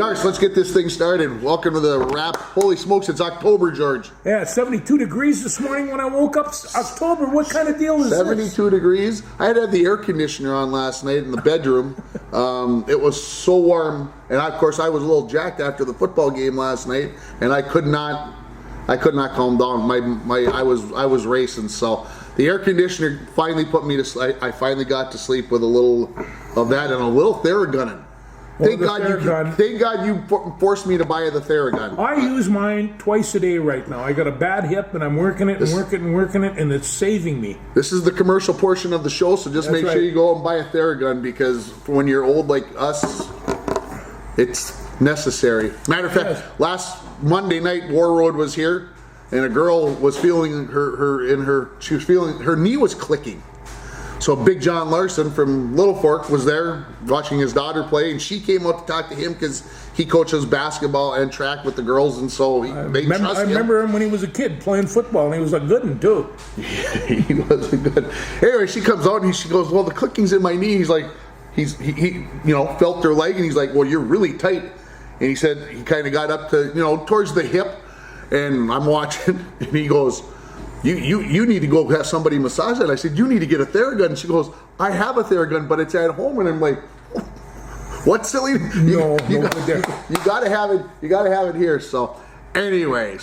Darce, let's get this thing started. Welcome to the wrap. Holy smokes, it's October, George. Yeah, 72 degrees this morning when I woke up. October, what kind of deal is 72 degrees. I had to have the air conditioner on last night in the bedroom. It was so warm, and of course I was a little jacked after the football game last night, and I could not calm down. I was racing. So the air conditioner finally put me to sleep. I finally got to sleep with a little of that and a little Theragun. Thank God you forced me to buy the Theragun. I use mine twice a day right now. I got a bad hip, and I'm working it, and it's saving me. This is the commercial portion of the show, so just make sure you go and buy a Theragun, because when you're old like us, it's necessary. Matter of fact, last Monday night, War Road was here, and a girl was feeling her knee was clicking. So Big John Larson from Little Fork was there watching his daughter play, and she came out to talk to him because he coaches basketball and track with the girls, and so they trust him. I remember him when he was a kid playing football, and he was a good one too. He was a good. Anyway, she comes out and she goes, "Well, the clicking's in my knee." He's like, he felt her leg, and he's like, "Well, you're really tight." And he said he kind of got up to towards the hip, and I'm watching, and he goes, You need to go have somebody massage it. I said, you need to get a Theragun. And she goes, I have a Theragun, but it's at home. And I'm like, what, silly? You gotta have it. You gotta have it here. So anyway,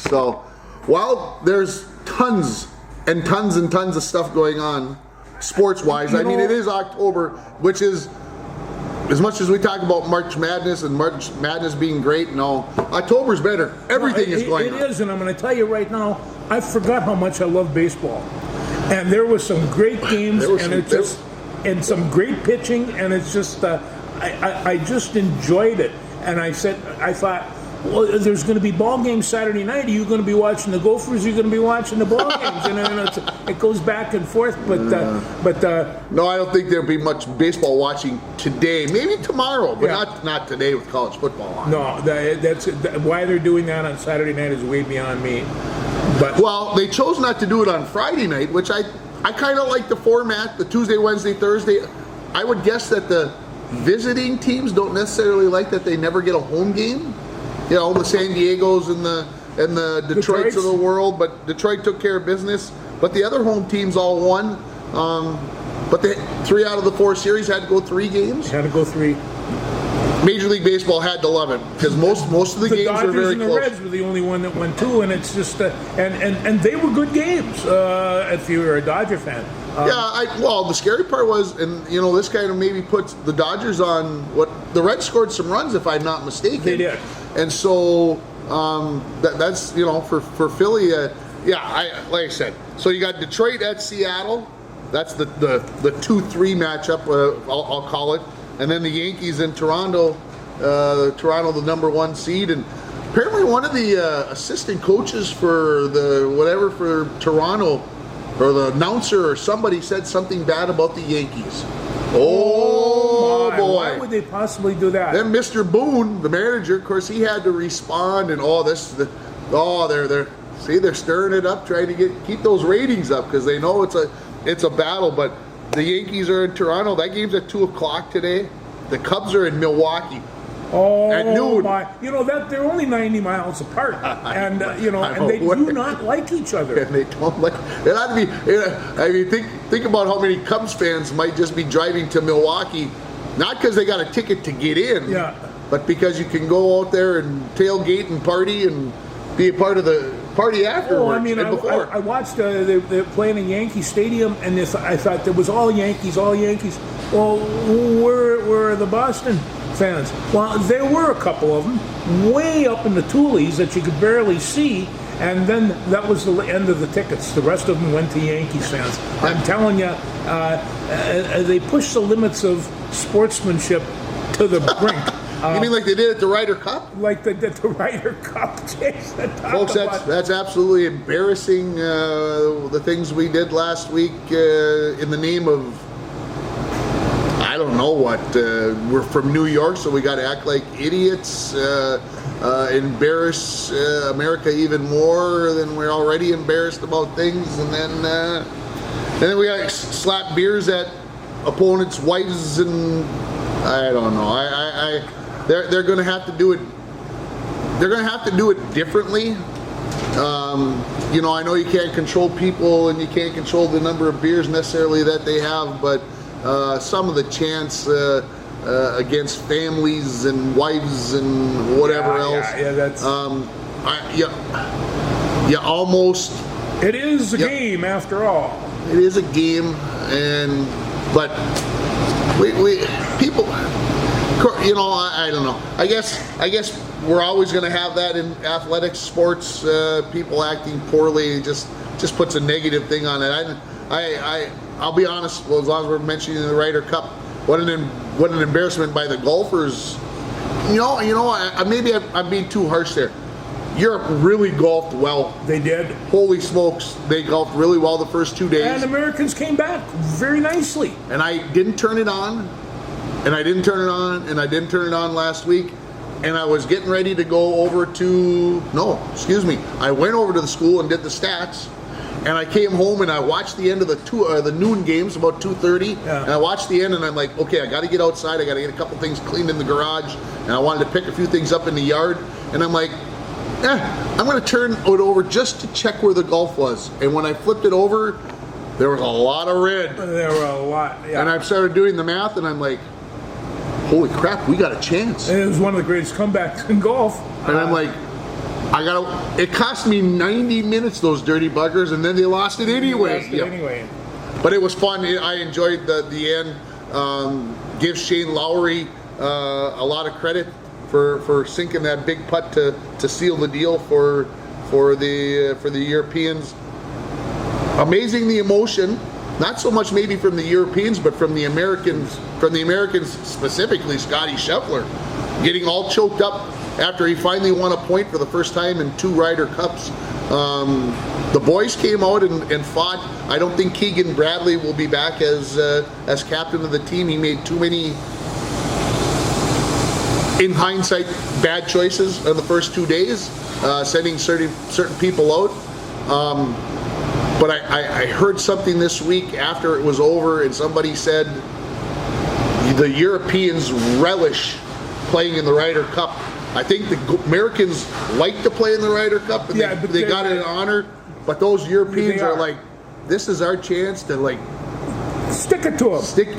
while there's tons and tons and tons of stuff going on sports-wise, I mean, it is October, which is, as much as we talk about March Madness and March Madness being great, no, October's better. Everything is going on. It is, and I'm going to tell you right now, I forgot how much I love baseball. And there was some great games, and some great pitching, and it's just, I just enjoyed it. And I thought, well, there's going to be ball games Saturday night. Are you going to be watching the Gophers? Are you going to be watching the ball games? And it goes back and forth. But no, I don't think there'll be much baseball watching today. Maybe tomorrow, but not today with college football on. No, that's why they're doing that on Saturday night is way beyond me. But well, they chose not to do it on Friday night, which I kind of like the format, the Tuesday, Wednesday, Thursday. I would guess that the visiting teams don't necessarily like that they never get a home game. The San Diegos and the Detroits of the world, but Detroit took care of business. But the other home teams all won. But 3 out of the 4 series had to go 3 games. Had to go 3. Major League Baseball had to love it because most of the games Dodgers were very and the close. Reds were the only one that went 2, and it's just and they were good games if you were a Dodger fan. The scary part was, and this kind of maybe puts the Dodgers on what the Reds scored some runs, if I'm not mistaken. They did. And so that's for Philly, like I said. So you got Detroit at Seattle. That's the 2-3 matchup. I'll call it. And then the Yankees in Toronto. Toronto, the number 1 seed, and apparently one of the assistant coaches for for Toronto, or the announcer or somebody said something bad about the Yankees. Oh boy! Why would they possibly do that? Then Mr. Boone, the manager, of course, he had to respond and all this. They're stirring it up, trying to keep those ratings up because they know it's a battle. But the Yankees are in Toronto. That game's at 2:00 today. The Cubs are in Milwaukee. At noon. They're only 90 miles apart, and they do not like each other. And they don't like. It ought to be. I mean, think about how many Cubs fans might just be driving to Milwaukee, not because they got a ticket to get in, but because you can go out there and tailgate and party and be a part of the party afterwards. I watched they playing in Yankee Stadium, and I thought there was all Yankees. Well, where are the Boston fans? Well, there were a couple of them way up in the Tulies that you could barely see, and then that was the end of the tickets. The rest of them went to Yankees fans. I'm telling you, they pushed the limits of sportsmanship to the brink. You mean like they did at the Ryder Cup? Like the Ryder Cup. Folks, that's absolutely embarrassing, the things we did last week in the name of, I don't know what. We're from New York, so we got to act like idiots, embarrass America even more than we're already embarrassed about things, and then we got to slap beers at opponents' wives, and I don't know. they're going to have to do it. They're going to have to do it differently. You know, I know you can't control people and you can't control the number of beers necessarily that they have, but some of the chants against families and wives and whatever else. Yeah, that's. You almost. It is a game after all. It is a game, but we people. You know, I don't know. I guess we're always going to have that in athletics, sports. People acting poorly just puts a negative thing on it. I'll be honest. Well, as long as we're mentioning the Ryder Cup, what an embarrassment by the golfers. You know. Maybe I'm being too harsh there. Europe really golfed well. They did. Holy smokes, they golfed really well the first 2 days. And Americans came back very nicely. And I didn't turn it on. And I didn't turn it on, and I didn't turn it on last week, and I was getting ready to go over to, I went over to the school and did the stats, and I came home and I watched the end of the noon games, about 2:30, and I watched the end, and I'm like, okay, I got to get outside, I got to get a couple things cleaned in the garage, and I wanted to pick a few things up in the yard, and I'm like, I'm going to turn it over just to check where the golf was, and when I flipped it over, there was a lot of red. There were a lot, yeah. And I started doing the math, and I'm like, holy crap, we got a chance. And it was one of the greatest comebacks in golf. And I'm like, it cost me 90 minutes, those dirty buggers, and then they lost it anyway. Anyway. But it was fun. I enjoyed the end. Give Shane Lowry a lot of credit for sinking that big putt to seal the deal for the Europeans. Amazing the emotion. Not so much maybe from the Europeans, but from the Americans. From the Americans specifically, Scotty Scheffler, getting all choked up after he finally won a point for the first time in 2 Ryder Cups. The boys came out and fought. I don't think Keegan Bradley will be back as captain of the team. He made too many, in hindsight, bad choices in the first 2 days, sending certain people out. But I heard something this week after it was over, and somebody said the Europeans relish playing in the Ryder Cup. I think the Americans like to play in the Ryder Cup, and they got it in honor. But those Europeans are like, this is our chance to stick it to them. Stick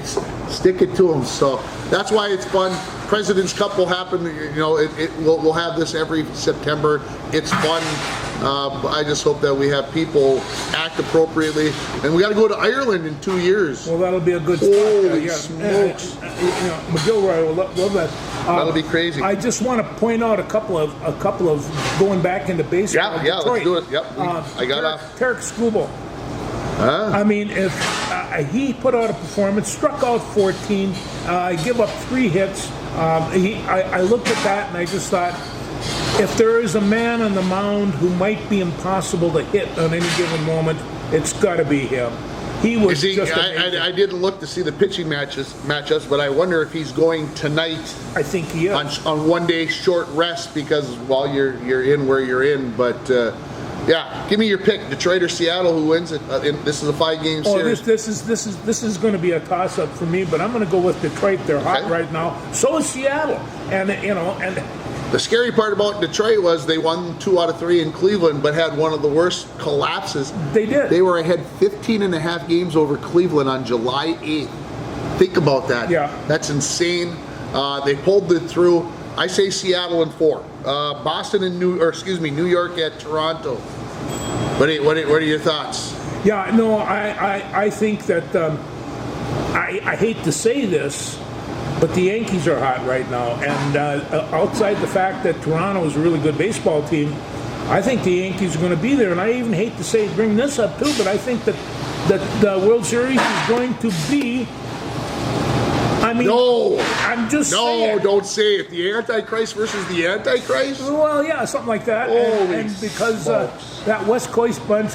it to them. So that's why it's fun. President's Cup will happen. You know, we'll have this every September. It's fun. I just hope that we have people act appropriately. And we got to go to Ireland in 2 years. Well, that'll be a good spot. Holy smokes. McGilroy will love that. That'll be crazy. I just want to point out a couple of going back into baseball. Yeah, let's do it. Yep, I got off. Tarik Skubal. I mean, if he put out a performance, struck out 14, give up 3 hits. I looked at that and I just thought, if there is a man on the mound who might be impossible to hit on any given moment, it's got to be him. He was just amazing. I didn't look to see the pitching matchups, but I wonder if he's going tonight. I think he is. On 1 day short rest because you're in where you're in. But yeah, give me your pick: Detroit or Seattle. Who wins it? This is a 5-game series. This is going to be a toss-up for me, but I'm going to go with Detroit. They're hot right now. So is Seattle, and the scary part about Detroit was they won 2 out of 3 in Cleveland, but had one of the worst collapses. They did. They were ahead 15 and a half games over Cleveland on July 8th. Think about that. Yeah. That's insane. They pulled it through. I say Seattle in 4. Boston and New York at Toronto. What are your thoughts? Yeah, no, I think that I hate to say this, but the Yankees are hot right now, and outside the fact that Toronto is a really good baseball team, I think the Yankees are going to be there. And I even hate to bring this up too, but I think that the World Series is going to be. No, I'm just saying. No, don't say it. The Antichrist versus the Antichrist? Well, yeah, something like that. And because that West Coast bunch,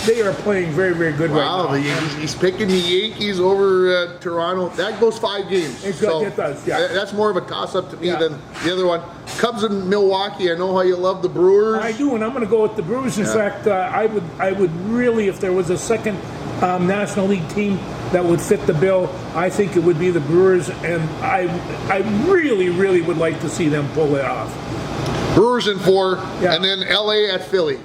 they are playing very, very good right now. Wow, he's picking the Yankees over Toronto. That goes 5 games. It does, yeah. That's more of a toss-up to me than the other one. Cubs in Milwaukee. I know how you love the Brewers. I do, and I'm going to go with the Brewers. In fact, I would really, if there was a second National League team, that would fit the bill, I think it would be the Brewers, and I really, really would like to see them pull it off. Brewers in 4, Yeah. and then LA at Philly.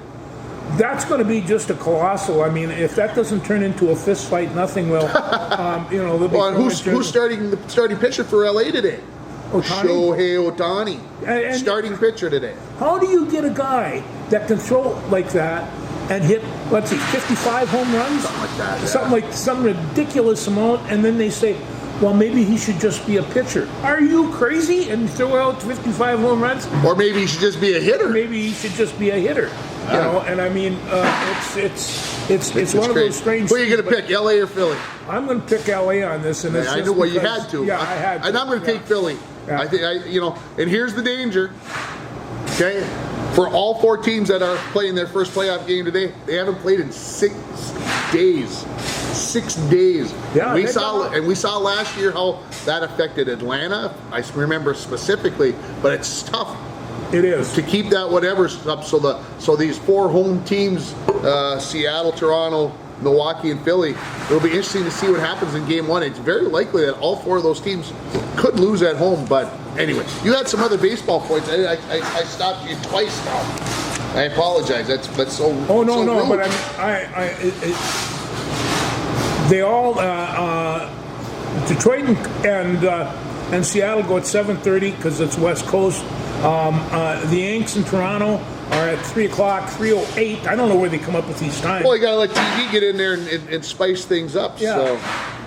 That's going to be just a colossal. I mean, if that doesn't turn into a fist fight, nothing will. They'll be Well, and who's throwing- starting pitcher for LA today? Ohtani? Shohei Ohtani, And- starting pitcher today. How do you get a guy that can throw like that and hit, let's see, 55 home runs? Something like that, yeah. Something like some ridiculous amount, and then they say, well, maybe he should just be a pitcher. Are you crazy? And throw out 55 home runs? Or maybe he should just be a hitter. Maybe he should just be a hitter. You know, and I mean, it's one of those strange. Who are you going to things, pick, LA or Philly? but I'm going to pick LA on this, and it's I just knew what you because- had to. Yeah, I had to. And I'm going to yeah. take Philly. Yeah. I think and here's the danger. Okay, for all 4 teams that are playing their first playoff game today, they haven't played in 6 days. 6 days. Yeah, we they've saw got- we saw last year how that affected Atlanta. I remember specifically, but it's tough It is. to keep that whatever up. So these 4 home teams, Seattle, Toronto, Milwaukee, and Philly, it'll be interesting to see what happens in game 1. It's very likely that all 4 of those teams could lose at home. But anyway, you had some other baseball points. I stopped you twice now. I apologize. That's so. Oh no, so no, rude. but they all Detroit and Seattle go at 7:30 because it's West Coast. The Yanks in Toronto are at 3 o'clock, 3:08. I don't know where they come up with these times. Well, you gotta let TV get in there and spice things up. Yeah, So.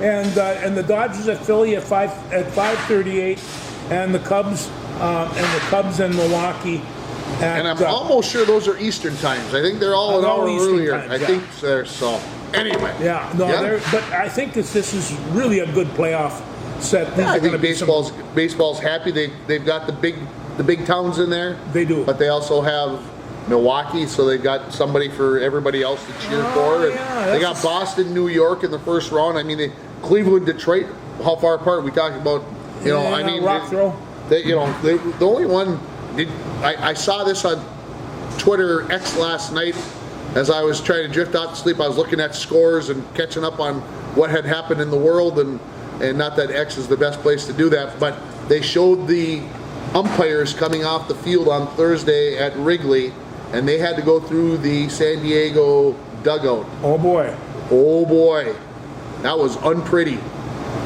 and the Dodgers at Philly at 5:38, and the Cubs and Milwaukee. And I'm almost sure those are Eastern times. I think they're all an All hour Eastern earlier. times, I yeah. think they're so. Anyway. Yeah, no, but I think this is really a good playoff set. These Yeah, I are gonna think be some- baseball's happy. They've got the big towns in there. They do. But they also have Milwaukee, so they've got somebody for everybody else to cheer for. And yeah, they that's got Boston, New York in the first round. I mean, Cleveland, Detroit. How far apart? We talking about? I mean, rock throw. the only one. I saw this on Twitter X last night as I was trying to drift out to sleep. I was looking at scores and catching up on what had happened in the world, and not that X is the best place to do that, but they showed the umpires coming off the field on Thursday at Wrigley, and they had to go through the San Diego dugout. Oh boy. Oh boy, that was unpretty.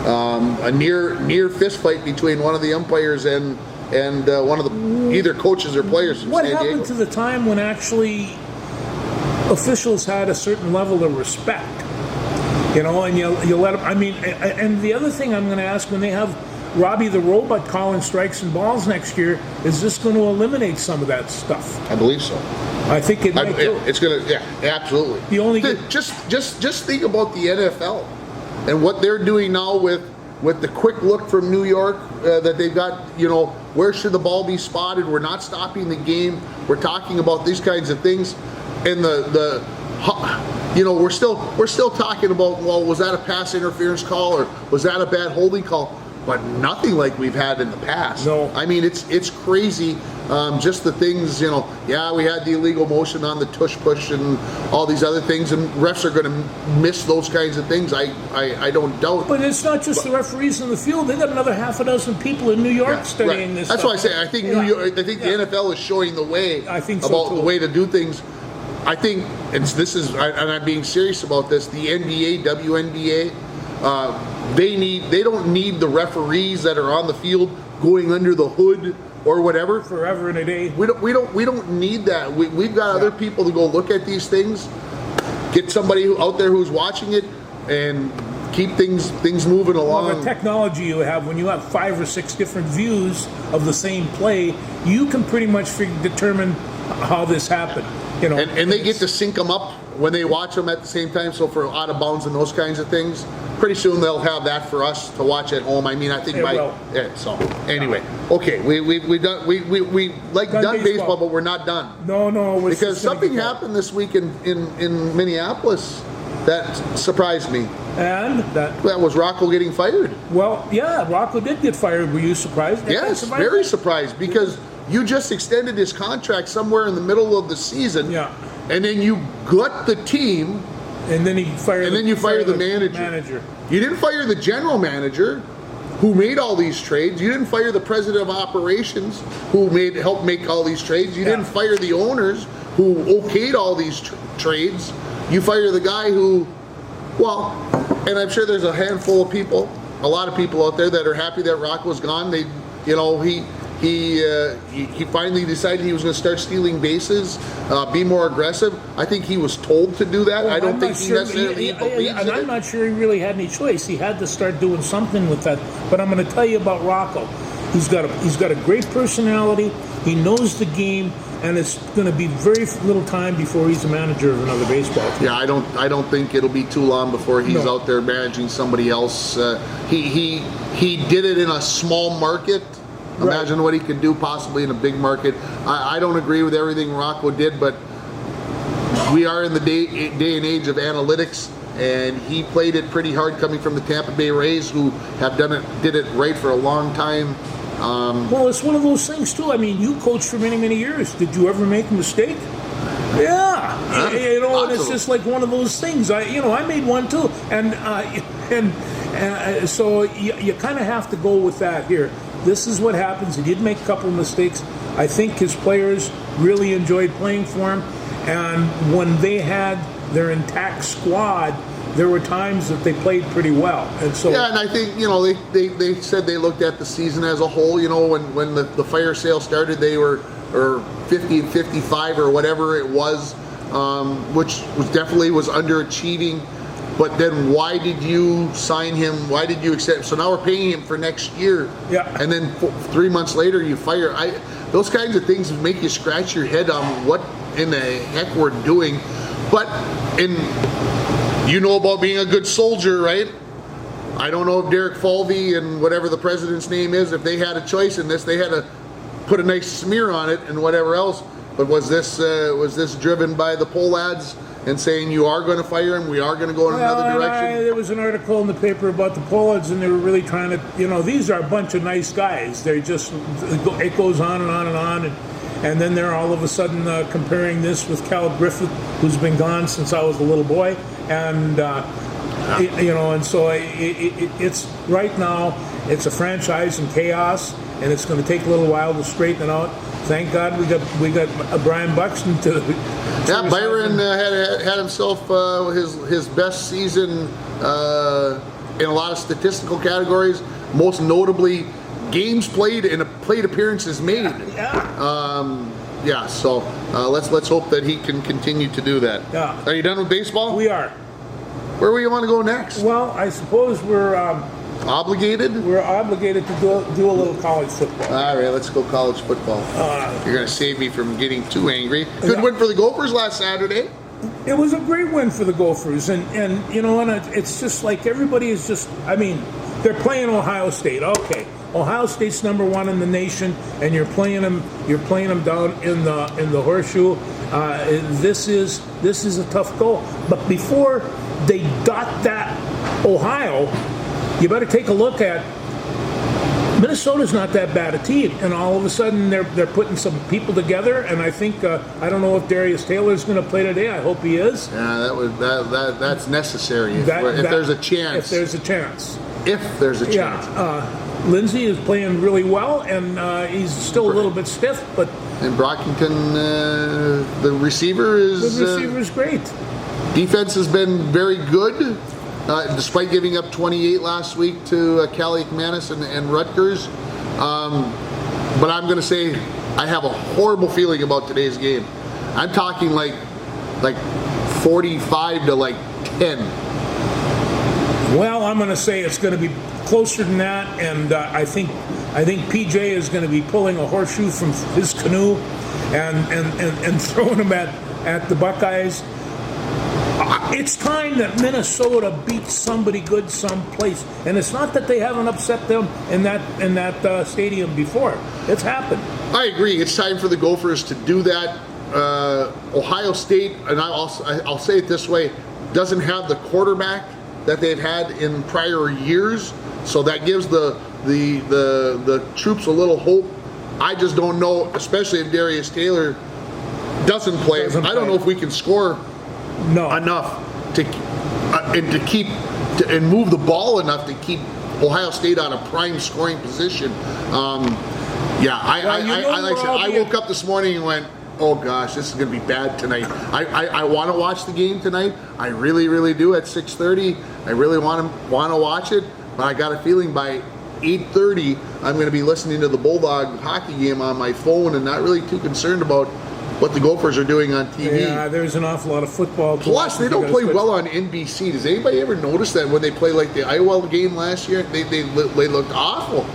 A near fist fight between one of the umpires and one of the either coaches or players from What San happened Diego. to the time when actually officials had a certain level of respect? And you let them. I mean, and the other thing I'm going to ask, when they have Robbie the Robot calling strikes and balls next year, is this going to eliminate some of that stuff? I believe so. I think it might do. It's gonna, yeah, absolutely. The only just think about the NFL and what they're doing now with the quick look from New York that they've got. Where should the ball be spotted? We're not stopping the game. We're talking about these kinds of things, and we're still talking about, well, was that a pass interference call or was that a bad holding call? But nothing like we've had in the past. No. I mean, it's crazy. Just the things, yeah, we had the illegal motion on the tush push and all these other things, and refs are going to miss those kinds of things. I don't doubt. But it's not just the referees in the field. They got another half a dozen people in New York Yeah, studying right. this. That's stuff. why I say I think Yeah. New York. I think the NFL is showing the way. I think so, about too. the way to do things. I think, and I'm being serious about this. The NBA, WNBA, they don't need the referees that are on the field going under the hood or whatever. Forever and a day. We don't need that. We've got other people to go look at these things. Get somebody out there who's watching it and keep things moving along. Well, the technology you have, when you have 5 or 6 different views of the same play, you can pretty much determine how this happened. And they get to sync them up when they watch them at the same time. So for out of bounds and those kinds of things, pretty soon they'll have that for us to watch at home. I mean, I think It will. So anyway, okay, we done Done baseball, baseball. but we're not done. No, it's Because just gonna something get happened this week in Minneapolis that surprised me. And That was Rocco getting fired. well, yeah, Rocco did get fired. Were you surprised? Yes, very surprised, because you just extended his contract somewhere in the middle of the season. Yeah. And then you gut the team And then he fired. And then you fire the manager. You didn't fire the general manager who made all these trades. You didn't fire the president of operations who helped make all these trades. You didn't fire the owners who okayed all these trades. You fire the guy who, well, and I'm sure there's a handful of people, a lot of people out there that are happy that Rocco's gone. They, you know, he finally decided he was going to start stealing bases, be more aggressive. I think he was told to do that. Well, I don't think he necessarily believes and in I'm it. not sure he really had any choice. He had to start doing something with that. But I'm going to tell you about Rocco. He's got a great personality. He knows the game, and it's going to be very little time before he's the manager of another baseball team. Yeah, I don't think it'll be too long before he's out there managing somebody else. He did it in a small market. Imagine what he could do possibly in a big market. I don't agree with everything Rocco did, but we are in the day and age of analytics, and he played it pretty hard coming from the Tampa Bay Rays, who did it right for a long time. Well, it's one of those things too. I mean, you coached for many, many years. Did you ever make a mistake? Yeah, you know, and it's just like one of those things. I made one too, and so you kind of have to go with that here. This is what happens. He did make a couple of mistakes. I think his players really enjoyed playing for him, and when they had their intact squad, there were times that they played pretty well. And so yeah, and I think, you know, they said they looked at the season as a whole. You know, when the fire sale started, they were 50 and 55 or whatever it was, which definitely was underachieving. But then why did you sign him? Why did you accept? So now we're paying him for next year. Yeah. And then 3 months later you fire. Those kinds of things make you scratch your head on what in the heck we're doing. But you know about being a good soldier, right? I don't know if Derek Falvey and whatever the president's name is, if they had a choice in this, they had to put a nice smear on it and whatever else. But was this driven by the poll ads and saying you are going to fire him, we are going to go in another direction? There was an article in the paper about the Pollards, and they were really trying to, you know, these are a bunch of nice guys. They just, it goes on and on and on, and then they're all of a sudden comparing this with Cal Griffith, who's been gone since I was a little boy, and and so it's right now it's a franchise in chaos, and it's going to take a little while to straighten it out. Thank God we got Brian Buxton to. Yeah, Byron had himself his best season in a lot of statistical categories. Most notably, games played and plate appearances made. So let's hope that he can continue to do that. Yeah. Are you done with baseball? We are. Where do you want to go next? Well, I suppose we're obligated. We're obligated to do a little college football. All right, let's go college football. You're going to save me from getting too angry. Good win for the Gophers last Saturday. It was a great win for the Gophers, and you know, and it's just like everybody is just. I mean, they're playing Ohio State. Okay, Ohio State's number one in the nation, and you're playing them. You're playing them down in the horseshoe. This is a tough goal. But before they dot that Ohio, you better take a look at Minnesota's not that bad a team, and all of a sudden they're putting some people together, and I think I don't know if Darius Taylor's going to play today. I hope he is. Yeah, that's necessary if there's a chance. If there's a chance. If there's a chance. Yeah, Lindsey is playing really well, and he's still a little bit stiff, but. And Brockington, the receiver is. The receiver is great. Defense has been very good. Despite giving up 28 last week to Cali McManus and Rutgers. But I'm going to say I have a horrible feeling about today's game. I'm talking like 45 to 10. Well, I'm going to say it's going to be closer than that, and I think PJ is going to be pulling a horseshoe from his canoe and throwing him at the Buckeyes. It's time that Minnesota beats somebody good someplace, and it's not that they haven't upset them in that stadium before. It's happened. I agree. It's time for the Gophers to do that. Ohio State, and I'll say it this way, doesn't have the quarterback that they've had in prior years, so that gives the troops a little hope. I just don't know, especially if Darius Taylor doesn't play. I don't know if we can score enough and move the ball enough to keep Ohio State on a prime scoring position. I woke up this morning and went, oh gosh, this is going to be bad tonight. I want to watch the game tonight. I really, really do at 6:30. I really want to watch it, but I got a feeling by 8:30 I'm going to be listening to the Bulldog hockey game on my phone and not really too concerned about what the Gophers are doing on TV. Yeah, there's an awful lot of football. Plus, they don't play well on NBC. Does anybody ever notice that when they play like the Iowa game last year, they looked awful,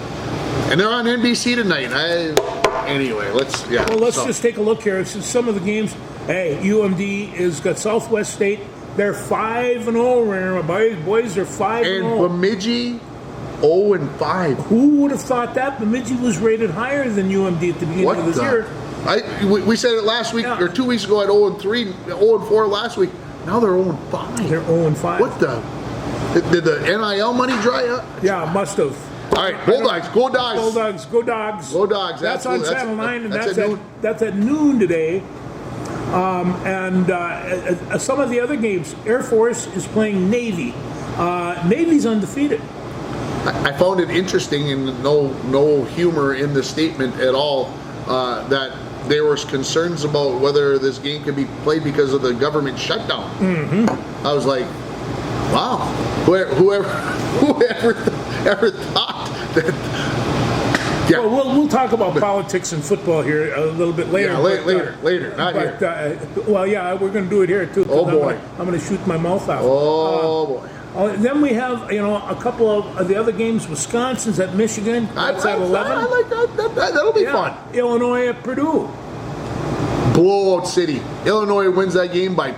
and they're on NBC tonight. Anyway, let's just take a look here. It's some of the games. Hey, UMD has got Southwest State. They're 5-0. Remember, boys, they're 5-0. And Bemidji 0-5. Who would have thought that? Bemidji was rated higher than UMD at the beginning of this year. We said it last week or 2 weeks ago at 0-3, 0-4 last week. Now they're 0-5. They're 0-5. What did the NIL money dry up? Yeah, must have. All right, Bulldogs, go Dogs. Bulldogs, go Dogs. Go Dogs. That's on Channel 9, and that's at noon today. Some of the other games, Air Force is playing Navy. Navy's undefeated. I found it interesting, and no humor in the statement at all, that there was concerns about whether this game could be played because of the government shutdown. Mm-hmm. I was like, wow, whoever ever thought that. Yeah. Well, we'll talk about politics and football here a little bit later. Yeah, later, not here. We're going to do it here too. Oh boy, I'm going to shoot my mouth out. Oh boy. Then we have, a couple of the other games. Wisconsin's at Michigan. That's at 11. I like that. That'll be fun. Illinois at Purdue. Blowout city. Illinois wins that game by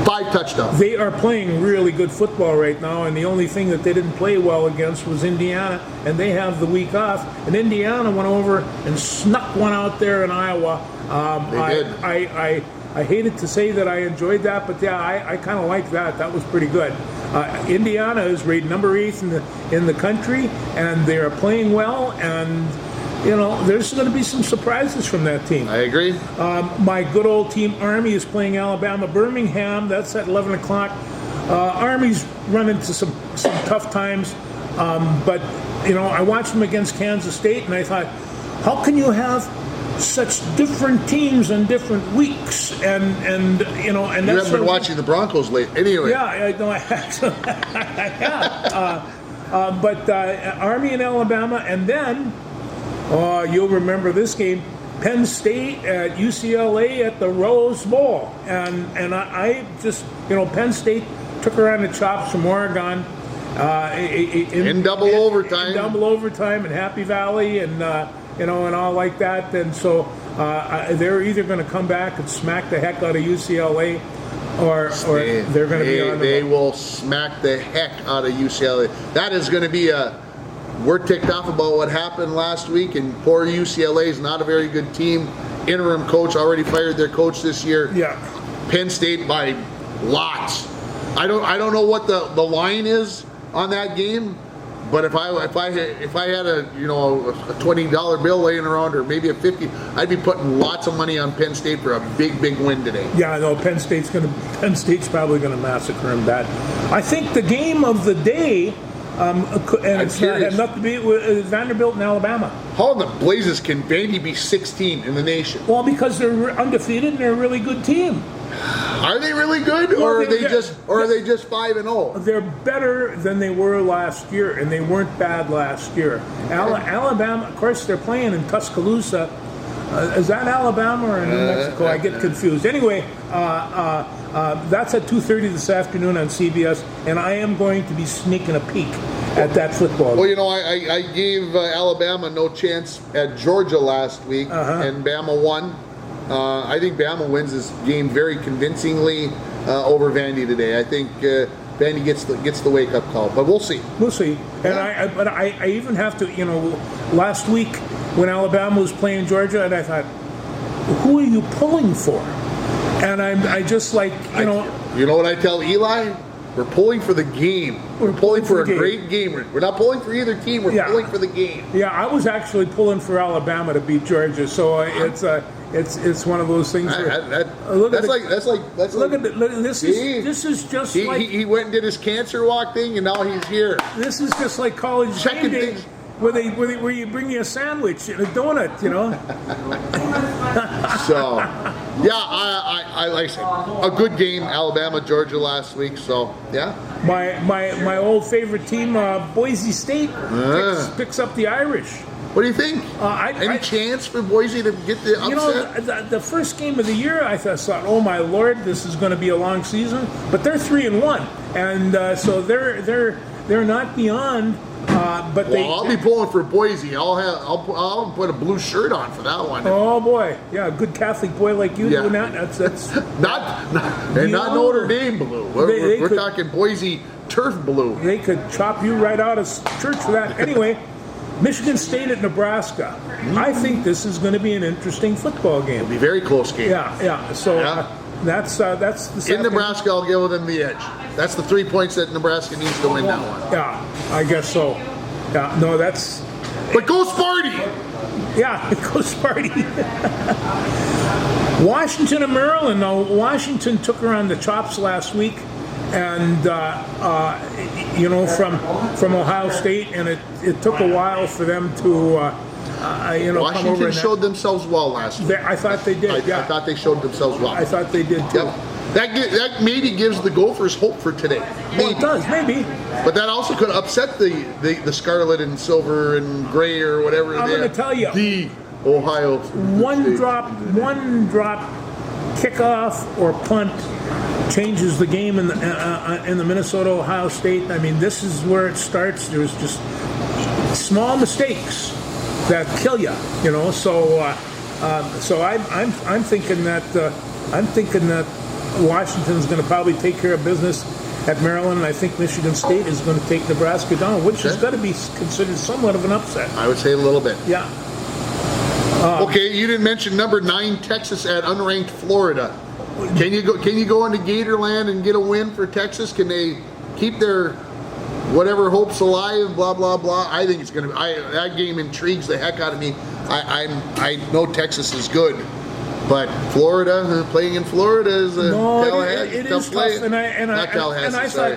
5 touchdowns. They are playing really good football right now, and the only thing that they didn't play well against was Indiana, and they have the week off. And Indiana went over and snuck one out there in Iowa. They did. I hated to say that I enjoyed that, but yeah, I kind of like that. That was pretty good. Indiana is rated number 8 in the country, and they are playing well. And there's going to be some surprises from that team. I agree. My good old team Army is playing Alabama Birmingham. That's at 11 o'clock. Army's run into some tough times, but I watched them against Kansas State, and I thought, how can you have such different teams on different weeks, and that's you haven't been watching the Broncos late, anyway. Yeah, I have. But Army and Alabama, and then you'll remember this game: Penn State at UCLA at the Rose Bowl, and I just Penn State took her on the chops from Oregon in double overtime. In double overtime in Happy Valley, and and all like that. And so they're either going to come back and smack the heck out of UCLA, or they're going to be on the They will smack the heck out of UCLA. That is going to be we're ticked off about what happened last week, and poor UCLA is not a very good team. Interim coach already fired their coach this year. Yeah. Penn State by lots. I don't know what the line is on that game. But if I had a $20 bill laying around, or maybe a $50, I'd be putting lots of money on Penn State for a big win today. Yeah, I know Penn State's probably gonna massacre them bad. I think the game of the day, had nothing to do with Vanderbilt and Alabama. How in the blazes can Vandy be 16 in the nation? Well, because they're undefeated and they're a really good team. Are they really good, or are they just 5-0? They're better than they were last year, and they weren't bad last year. Alabama, of course, they're playing in Tuscaloosa. Is that Alabama or New Mexico? I get confused. Anyway, that's at 2:30 this afternoon on CBS, and I am going to be sneaking a peek at that football. Well, I gave Alabama no chance at Georgia last week, and Bama won. I think Bama wins this game very convincingly over Vandy today. I think Vandy gets the wake-up call, but we'll see. We'll see. And I even have to, last week when Alabama was playing Georgia, and I thought, who are you pulling for? And I just like, You know what I tell Eli? We're pulling for the game. We're pulling for a great game. We're not pulling for either team. We're pulling for the game. Yeah, I was actually pulling for Alabama to beat Georgia. So it's one of those things. Where, That's like look at this. This is just like he went and did his cancer walk thing, and now he's here. this is just like college Checking game day, things. where you bring you a sandwich and a donut, you know. So, yeah, I like I said, a good game, Alabama, Georgia last week. So, yeah. My old favorite team, Boise State, picks up the Irish. What do you think? I Chance for Boise to get the upset? You know, the first game of the year, I thought, oh my lord, this is going to be a long season. But they're 3-1, and so they're not beyond. But I'll be pulling for Boise. I'll put a blue shirt on for that one. Oh boy, yeah, a good Catholic boy like you doing that. That's not Notre Dame blue. We're talking Boise turf blue. They could chop you right out of church for that. Anyway, Michigan State at Nebraska. I think this is going to be an interesting football game. It'll be a very close game. Yeah. So that's the second. In Nebraska, I'll give them the edge. That's the 3 points that Nebraska needs to win that one. Yeah, I guess so. Yeah, no, that's. But go Sparty! Yeah, go Sparty. Washington and Maryland. Now, Washington took her on the chops last week, and you know, from Ohio State, and it took a while for them to. You know, Washington showed themselves well last week. I thought they did. I thought they showed themselves well. I thought they did too. Yep. That maybe gives the Gophers hope for today. Maybe. Well, it does, maybe. But that also could upset the Scarlet and Silver and Gray or whatever. I'm going to tell you. The Ohio. One drop kickoff or punt changes the game in the Minnesota Ohio State. I mean, this is where it starts. There's just small mistakes that kill you, you know. So I'm thinking that Washington's going to probably take care of business at Maryland, and I think Michigan State is going to take Nebraska down, which is going to be considered somewhat of an upset. I would say a little bit. Yeah. Okay, you didn't mention number 9 Texas at unranked Florida. Can you go into Gatorland and get a win for Texas? Can they keep their whatever hopes alive? Blah blah blah. I think it's going to. That game intrigues the heck out of me. I know Texas is good. But Florida, playing in Florida is a Tallahassee. It is tough,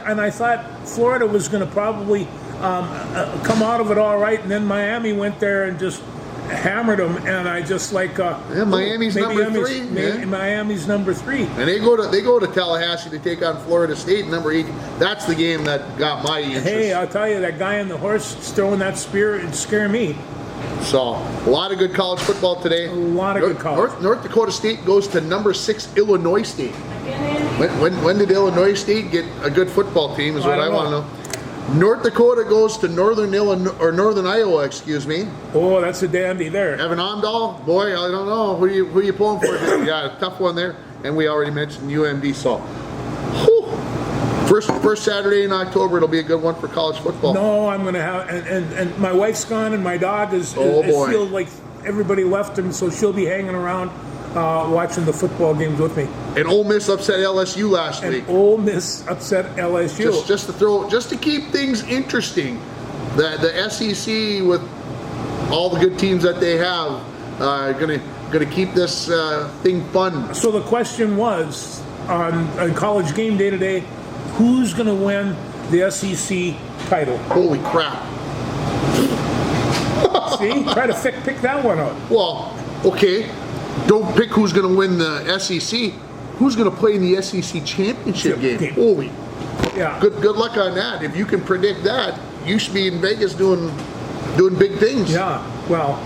and I thought Florida was going to probably come out of it all right, and then Miami went there and just hammered them, and I just Miami's number 3. Miami's number 3, and they go to Tallahassee to take on Florida State, number 8. That's the game that got my interest. Hey, I'll tell you, that guy on the horse throwing that spear, it'd scare me. So, a lot of good college football today. A lot of good college. North Dakota State goes to number 6 Illinois State. When did Illinois State get a good football team is what I want to know. North Dakota goes to Northern Iowa, excuse me. Oh, that's a dandy there. Evan Omdahl, boy, I don't know. Who are you pulling for? Yeah, tough one there. And we already mentioned UMD, so. Whew. First Saturday in October, it'll be a good one for college football. No, I'm going to have, and my wife's gone, and my dog is feels like everybody left him, so she'll be hanging around watching the football games with me. And Ole Miss upset LSU last week. Ole Miss upset LSU. Just to keep things interesting, the SEC with all the good teams that they have, gonna keep this thing fun. So the question was on College Game Day today, who's going to win the SEC title? Holy crap! See, try to pick that one out. Well, okay. Don't pick who's going to win the SEC. Who's going to play in the SEC championship game? Holy. Yeah. Good luck on that. If you can predict that, you should be in Vegas doing big things. Yeah. Well,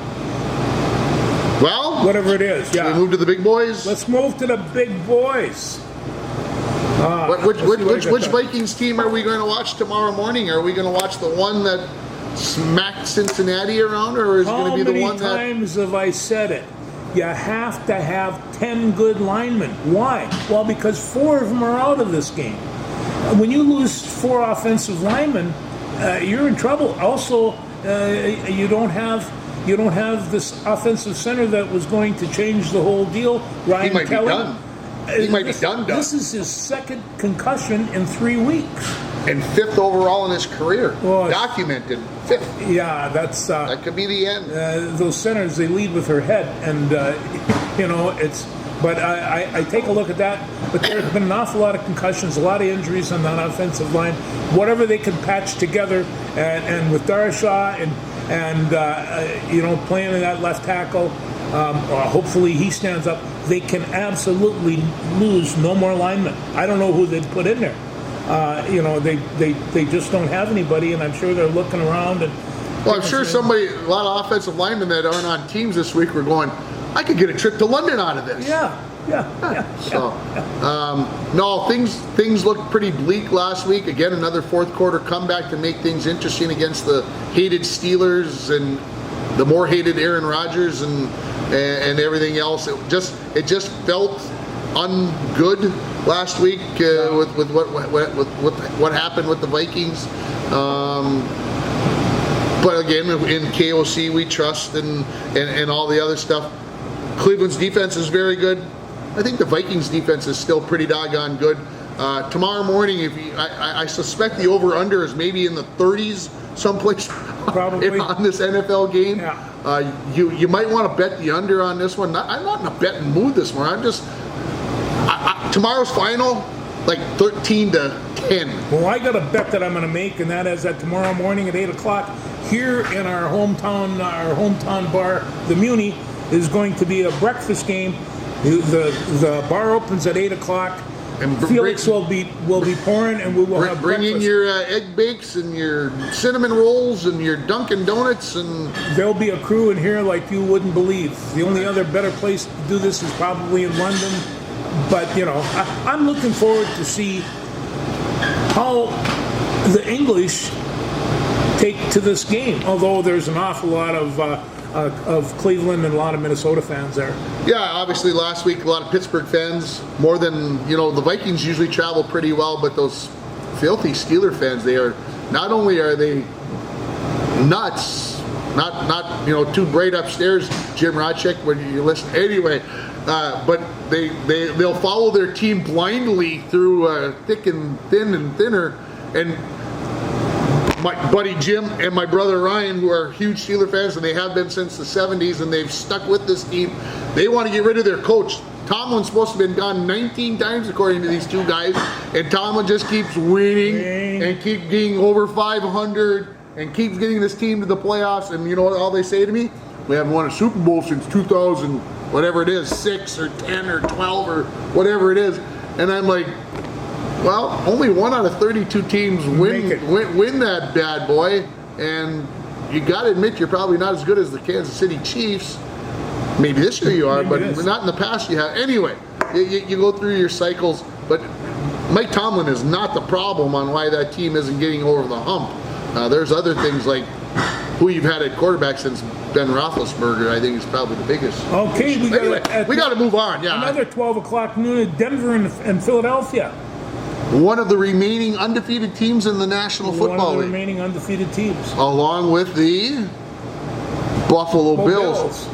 whatever it is. Yeah. We move to the big boys. Let's move to the big boys. Which Vikings team are we going to watch tomorrow morning? Are we going to watch the one that smacked Cincinnati around, or is it going to be the one that? How many times have I said it? You have to have 10 good linemen. Why? Well, because 4 of them are out of this game. When you lose 4 offensive linemen, you're in trouble. Also, you don't have this offensive center that was going to change the whole deal. Ryan Kelly. He might be done. This is his second concussion in 3 weeks. and 5th overall in his career. Well, Documented 5th. Yeah, that's That could be the end. those centers. They lead with her head, and it's. But I take a look at that. But there's been an awful lot of concussions, a lot of injuries on that offensive line. Whatever they can patch together, and with Darshaw and playing in that left tackle, hopefully he stands up. They can absolutely lose no more linemen. I don't know who they'd put in there. They just don't have anybody, and I'm sure they're looking around. Well, I'm sure a lot of offensive linemen that aren't on teams this week were going, I could get a trip to London out of this. Yeah. So, no, things looked pretty bleak last week. Again, another fourth quarter comeback to make things interesting against the hated Steelers and the more hated Aaron Rodgers and everything else. It just felt ungood last week with what happened with the Vikings. But again, in KOC we trust and all the other stuff. Cleveland's defense is very good. I think the Vikings defense is still pretty doggone good. Tomorrow morning, I suspect the over/under is maybe in the 30s someplace Probably. on this NFL game. Yeah. You might want to bet the under on this one. I'm not in a betting mood this morning. I'm just tomorrow's final, like 13-10. Well, I got a bet that I'm going to make, and that is that tomorrow morning at 8 o'clock here in our hometown bar, the Muni, is going to be a breakfast game. The bar opens at 8 o'clock. And Felix will be pouring, and we will have bring in breakfast. your egg bakes and your cinnamon rolls and your Dunkin' Donuts and. There'll be a crew in here like you wouldn't believe. The only other better place to do this is probably in London. But, I'm looking forward to see how the English take to this game, although there's an awful lot of Cleveland and a lot of Minnesota fans there. Yeah, obviously last week a lot of Pittsburgh fans, more than, the Vikings usually travel pretty well, but those filthy Steeler fans, not only are they nuts, not too bright upstairs, Jim Rodchick, when you listen anyway, but they'll follow their team blindly through thick and thin and thinner. And my buddy Jim and my brother Ryan, who are huge Steeler fans, and they have been since the 70s, and they've stuck with this team. They want to get rid of their coach. Tomlin's supposed to have been gone 19 times, according to these two guys, and Tomlin just keeps winning and keeps getting over 500 and keeps getting this team to the playoffs. And you know what all they say to me? We haven't won a Super Bowl since 2000, whatever it is, 6 or 10 or 12 or whatever it is. And I'm like, well, only 1 out of 32 teams win that bad boy, and you got to admit you're probably not as good as the Kansas City Chiefs. Maybe this year you are, but not in the past you have. Anyway, you go through your cycles, but Mike Tomlin is not the problem on why that team isn't getting over the hump. There's other things like who you've had at quarterback since Ben Roethlisberger, I think is probably the biggest. Okay, we got to move on. Yeah, another 12 o'clock noon at Denver and Philadelphia. One of the remaining undefeated teams in the National Football League. One of the remaining undefeated teams. Along with the Buffalo Bills.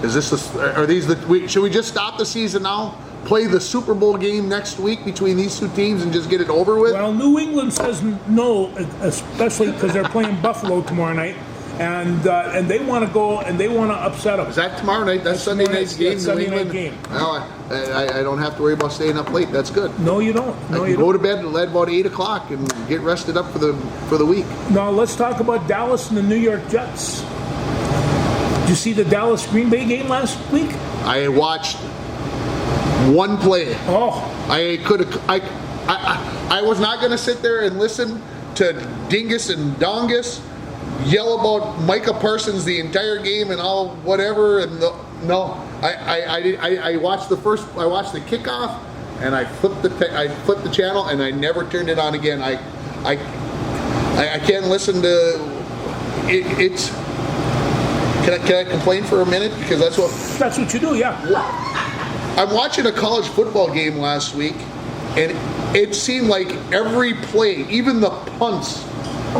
Should we just stop the season now? Play the Super Bowl game next week between these two teams and just get it over with? Well, New England says no, especially because they're playing Buffalo tomorrow night. And they want to go and they want to upset them. Is that tomorrow night? That's Sunday night's game. Sunday night game. Well, I don't have to worry about staying up late. That's good. No, you don't. I can go to bed at about 8 o'clock and get rested up for the week. Now let's talk about Dallas and the New York Jets. Did you see the Dallas Green Bay game last week? I watched one play. Oh, I was not going to sit there and listen to Dingus and Dongus yell about Micah Parsons the entire game and all whatever. And I watched the kickoff, and I flipped the channel, and I never turned it on again. I can't listen to it. It's can I complain for a minute, because that's what you do, yeah. I'm watching a college football game last week, and it seemed like every play, even the punts,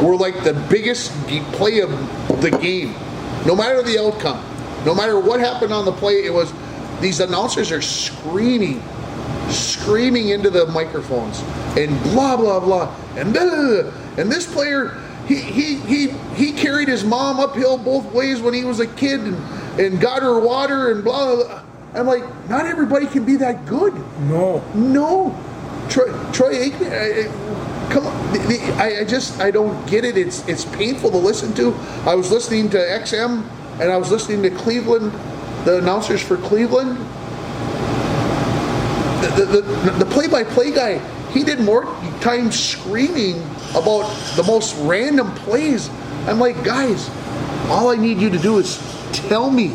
were like the biggest play of the game. No matter the outcome, no matter what happened on the play, it was these announcers are screaming into the microphones and blah blah blah and And this player, he carried his mom uphill both ways when he was a kid and got her water and blah, blah, blah. I'm like, not everybody can be that good. No. Troy Aikman, come on. I don't get it. It's painful to listen to. I was listening to XM and I was listening to Cleveland, the announcers for Cleveland. The play-by-play guy, he did more time screaming about the most random plays. I'm like, guys, all I need you to do is tell me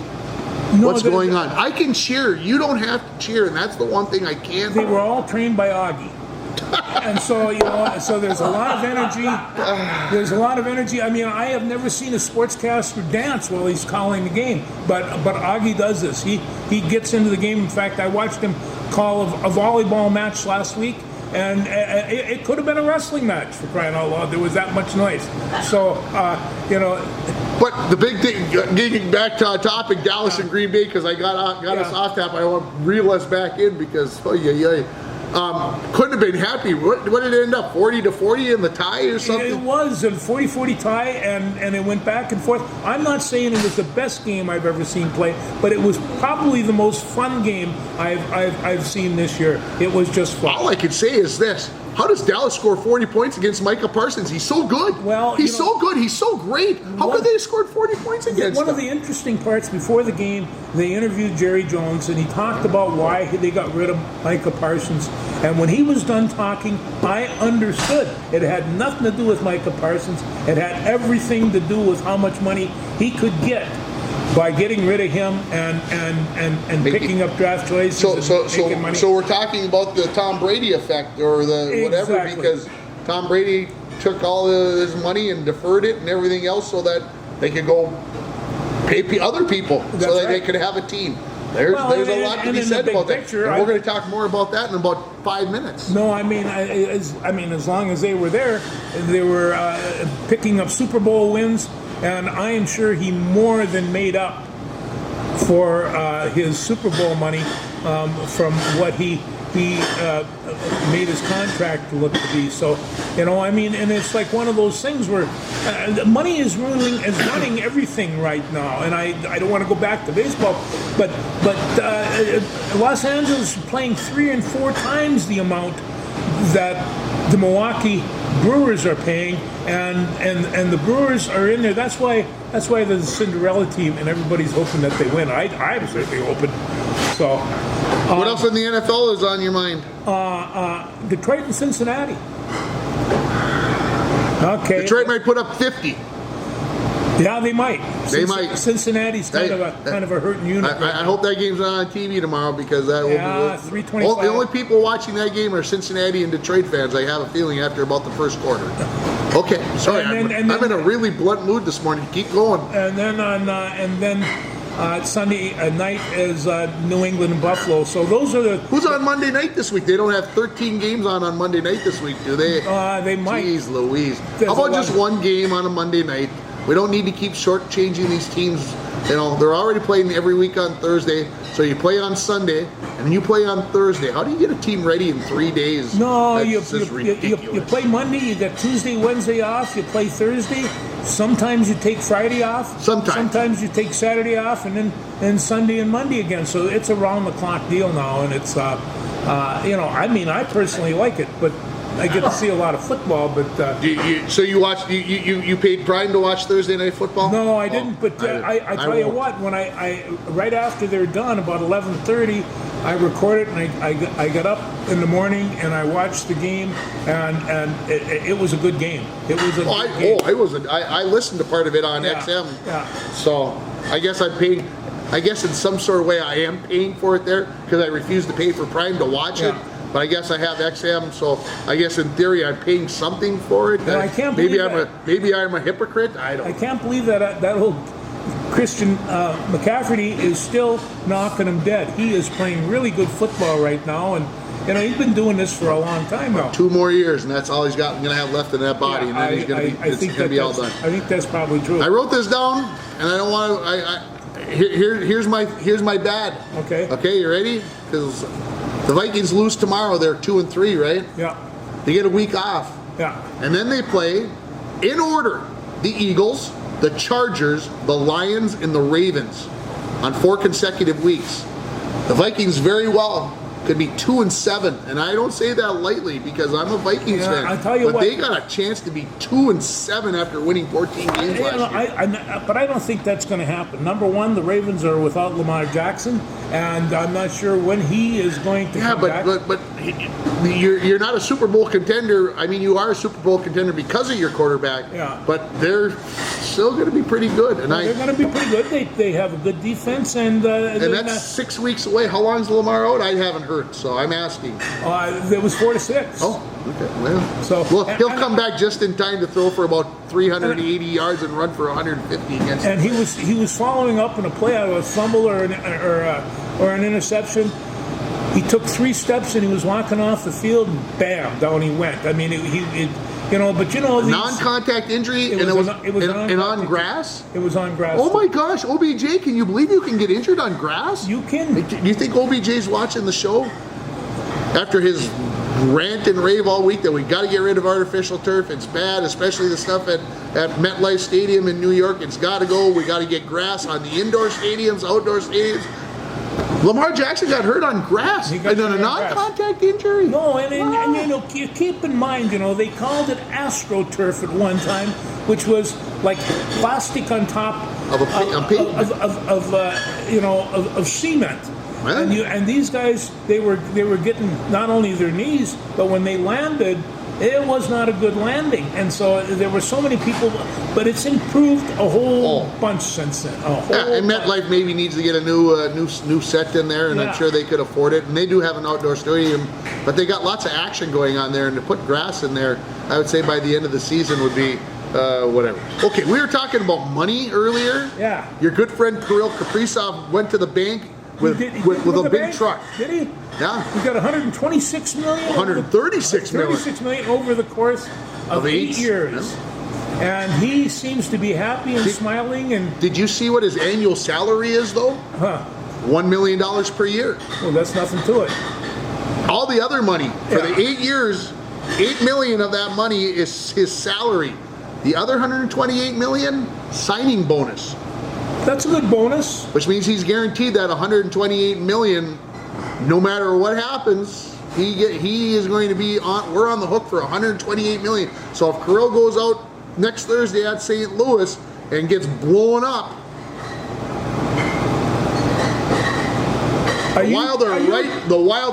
what's going on. I can cheer. You don't have to cheer, and that's the one thing I can't. They were all trained by Augie. And so, so there's a lot of energy. There's a lot of energy. I mean, I have never seen a sportscaster dance while he's calling the game, but Augie does this. He gets into the game. In fact, I watched him call a volleyball match last week, and it could have been a wrestling match, for crying out loud. There was that much noise. So, But the big thing, getting back to our topic, Dallas and Green Bay, because I got us off tap. I want to reel us back in because couldn't have been happy. What did it end up? 40-40 in the tie or something? It was a 40-40 tie, and it went back and forth. I'm not saying it was the best game I've ever seen play, but it was probably the most fun game I've seen this year. It was just fun. All I can say is this. How does Dallas score 40 points against Micah Parsons? He's so good. Well, he's so good. He's so great. How could they have scored 40 points against him? One of the interesting parts before the game, they interviewed Jerry Jones, and he talked about why they got rid of Micah Parsons. And when he was done talking, I understood. It had nothing to do with Micah Parsons. It had everything to do with how much money he could get by getting rid of him and picking up draft choices. So we're talking about the Tom Brady effect or the whatever, Exactly. because Tom Brady took all his money and deferred it and everything else so that they could go pay other people so that they could have a team. There's a lot to be said about that. And we're going to talk more about that in about 5 minutes. No, I mean, as long as they were there, they were picking up Super Bowl wins, and I am sure he more than made up for his Super Bowl money from what he made his contract to look to be. So, I mean, and it's like one of those things where money is running everything right now. And I don't want to go back to baseball, but Los Angeles is playing 3 and 4 times the amount that the Milwaukee Brewers are paying, and the Brewers are in there. That's why there's a Cinderella team, and everybody's hoping that they win. I'm certainly hoping. So, what else in the NFL is on your mind? Detroit and Cincinnati. Okay. Detroit might put up 50. Yeah, they might. Cincinnati's kind of a hurting unit. I hope that game's not on TV tomorrow because that will be 3:25. The only people watching that game are Cincinnati and Detroit fans. I have a feeling after about the first quarter. Okay, sorry, I'm in a really blunt mood this morning. Keep going. And then Sunday night is New England and Buffalo. So those are the. Who's on Monday night this week? They don't have 13 games on Monday night this week, do they? They might. Jeez Louise. How about just one game on a Monday night? We don't need to keep shortchanging these teams. They're already playing every week on Thursday. So you play on Sunday and you play on Thursday. How do you get a team ready in 3 days? No, you ridiculous. play Monday. You got Tuesday, Wednesday off. You play Thursday. Sometimes you take Friday off. Sometimes you take Saturday off, and then Sunday and Monday again. So it's a round the clock deal now, and it's I mean, I personally like it, but I get to see a lot of football. But so you watched? You paid Prime to watch Thursday Night Football? No, I didn't. But I tell you what, when I right after they're done, about 11:30, I record it, and I got up in the morning and I watched the game, and it was a good game. It was a good game. I listened to part of it on XM. Yeah. So I guess I'm paying. I guess in some sort of way I am paying for it there because I refuse to pay for Prime to watch it. But I guess I have XM, so I guess in theory I'm paying something for it. And I can't believe maybe I'm a hypocrite. I can't believe that old Christian McCaffrey is still knocking him dead. He is playing really good football right now, and he's been doing this for a long time now. 2 more years, and that's all he's going to have left in that body, and then he's going to be all done. I think that's probably true. I wrote this down, and I don't want to. Here's my bad. Okay. Okay, you ready? Because the Vikings lose tomorrow. They're 2-3, right? Yeah. They get a week off. Yeah. And then they play, in order, the Eagles, the Chargers, the Lions, and the Ravens on 4 consecutive weeks. The Vikings very well could be 2-7, and I don't say that lightly because I'm a Vikings fan. I tell you but what, they got a chance to be 2-7 after winning 14 games last year. But I don't think that's going to happen. Number one, the Ravens are without Lamar Jackson, and I'm not sure when he is going to come back. but you're not a Super Bowl contender. I mean, you are a Super Bowl contender because of your quarterback. Yeah. But they're still going to be pretty good, and They're going to be pretty good. They have a good defense, and that's 6 weeks away. How long is Lamar out? I haven't heard, so I'm asking. It was 4 to 6. Oh, okay. Well, he'll come back just in time to throw for about 380 yards and run for 150 against. And he was following up in a play out of a fumble or an interception. He took 3 steps and he was walking off the field, and bam, down he went. I mean, non-contact injury, and it was on grass. It was on grass. Oh my gosh, OBJ! Can you believe you can get injured on grass? You can. Do you think OBJ's watching the show after his rant and rave all week that we got to get rid of artificial turf? It's bad, especially the stuff at MetLife Stadium in New York. It's got to go. We got to get grass on the indoor stadiums, outdoor stadiums. Lamar Jackson got hurt on grass. He got and a non-contact injury. No, and you keep in mind, they called it AstroTurf at one time, which was like plastic on top of cement. Well, And these guys, they were getting not only their knees, but when they landed, it was not a good landing. And so there were so many people, but it's improved a whole bunch since then. And MetLife maybe needs to get a new set in there, and I'm sure they could afford it. And they do have an outdoor stadium, but they got lots of action going on there. And to put grass in there, I would say by the end of the season would be whatever. Okay, we were talking about money earlier. Yeah. Your good friend Kirill Kaprizov went to the bank with a big truck. Did he? Yeah. He got $126 million. $136 million over the course of 8 years. Yeah. And he seems to be happy and smiling. And did you see what his annual salary is, though? $1 million per year. Well, that's nothing to it. All the other money for the 8 years, $8 million of that money is his salary. The other $128 million, signing bonus. That's a good bonus. Which means he's guaranteed that $128 million, no matter what happens, he is going to be on. We're on the hook for $128 million. So if Kirill goes out next Thursday at St. Louis and gets blown up, the Wild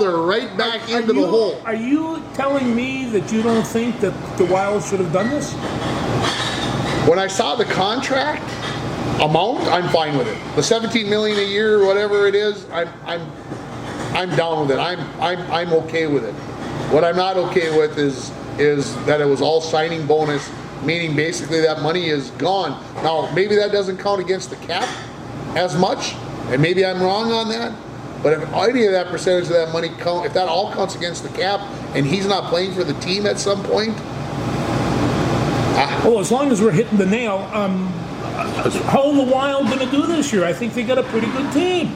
are right back into the hole. Are you telling me that you don't think that the Wild should have done this? When I saw the contract amount, I'm fine with it. The $17 million a year, whatever it is, I'm down with it. I'm okay with it. What I'm not okay with is that it was all signing bonus, meaning basically that money is gone. Now maybe that doesn't count against the cap as much, and maybe I'm wrong on that. But if any of that percentage of that money if that all counts against the cap, and he's not playing for the team at some point. Well, as long as we're hitting the nail, how are the Wild going to do this year? I think they got a pretty good team.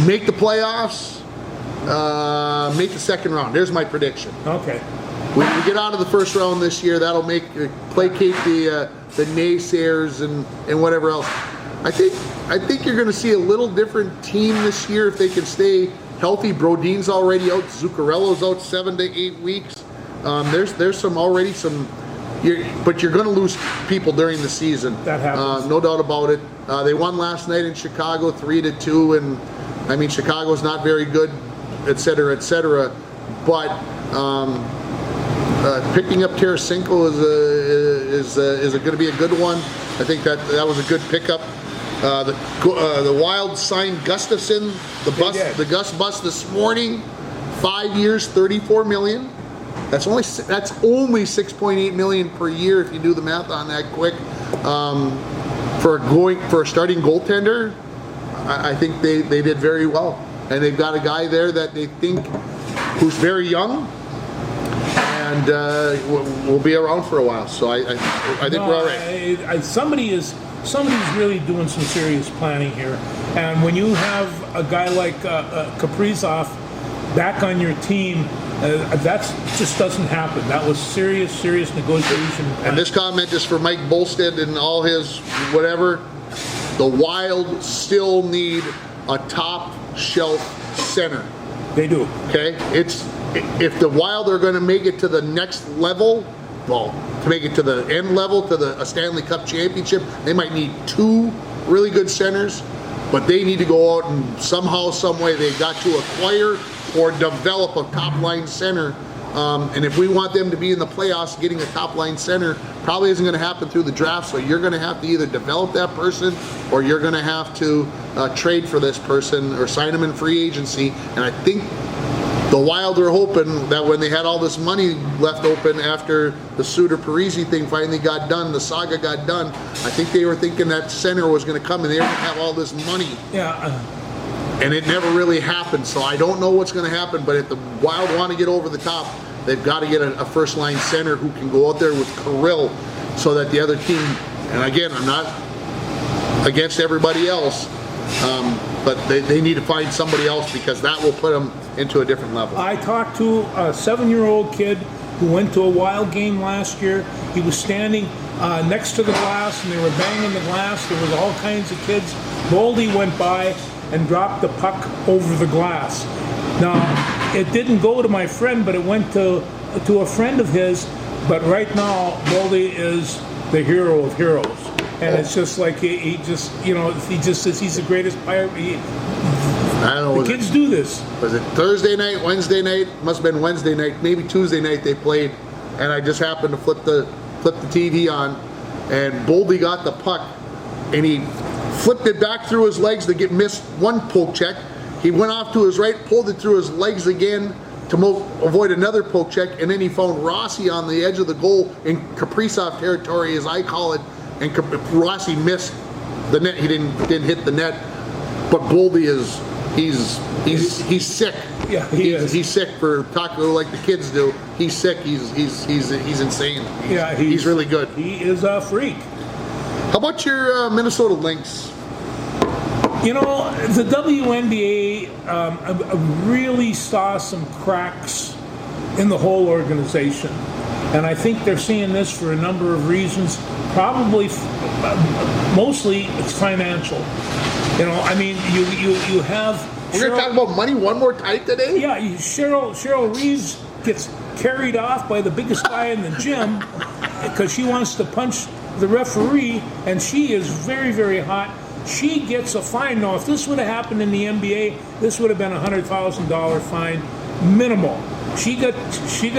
Make the playoffs, make the second round. There's my prediction. Okay. We get out of the first round this year. That'll placate the naysayers and whatever else. I think you're going to see a little different team this year if they can stay healthy. Brodin's already out. Zuccarello's out 7 to 8 weeks. There's some but you're going to lose people during the season. That happens. No doubt about it. They won last night in Chicago 3-2, and I mean Chicago's not very good, et cetera, et cetera. But picking up Tarasenko is going to be a good one. I think that was a good pickup. The Wild signed Gustafsson, the Gus bus this morning, 5 years, $34 million. That's only $6.8 million per year if you do the math on that quick. For a starting goaltender, I think they did very well, and they've got a guy there that they think who's very young and will be around for a while. So I think we're all right. Somebody's really doing some serious planning here, and when you have a guy like Kaprizov back on your team, That just doesn't happen. That was serious negotiation. And this comment is for Mike Bolstead and all his whatever. The Wild still need a top shelf center. They do. Okay, if the Wild are going to make it to the next level, well, to make it to the end level, to a Stanley Cup championship, they might need 2 really good centers, but they need to go out and somehow, some way, they've got to acquire or develop a top line center. And if we want them to be in the playoffs, getting a top line center probably isn't going to happen through the draft. So you're going to have to either develop that person, or you're going to have to trade for this person or sign them in free agency. And I think the Wild are hoping that when they had all this money left open after the Suter Parisi thing finally got done, the saga got done, I think they were thinking that center was going to come and they were going to have all this money. Yeah. And it never really happened. So I don't know what's going to happen, but if the Wild want to get over the top, they've got to get a first line center who can go out there with Kirill, so that the other team, and again, I'm not against everybody else, but they need to find somebody else, because that will put them into a different level. I talked to a 7-year-old kid who went to a Wild game last year. He was standing next to the glass, and they were banging the glass. There was all kinds of kids. Boldy went by and dropped the puck over the glass. Now, it didn't go to my friend, but it went to a friend of his. But right now, Boldy is the hero of heroes. And it's just like he just says he's the greatest player. I don't know. The kids do this. Was it Thursday night, Wednesday night? Must have been Wednesday night, maybe Tuesday night they played, and I just happened to flip the TV on, and Boldy got the puck, and he flipped it back through his legs to miss one poke check. He went off to his right, pulled it through his legs again to avoid another poke check, and then he found Rossi on the edge of the goal in Kaprizov territory, as I call it, and Rossi missed the net. He didn't hit the net, but Boldy is he's sick. Yeah, he's sick for talking like the kids do. He's sick. He's insane. He's really good. He is a freak. How about your Minnesota Lynx? You know, the WNBA really saw some cracks in the whole organization. And I think they're seeing this for a number of reasons. Probably, mostly, it's financial. You know, I mean, you have... We're going to talk about money one more time today? Yeah, Cheryl Reeves gets carried off by the biggest guy in the gym because she wants to punch the referee, and she is very, very hot. She gets a fine. Now, if this would have happened in the NBA, this would have been a $100,000 fine, minimal. She got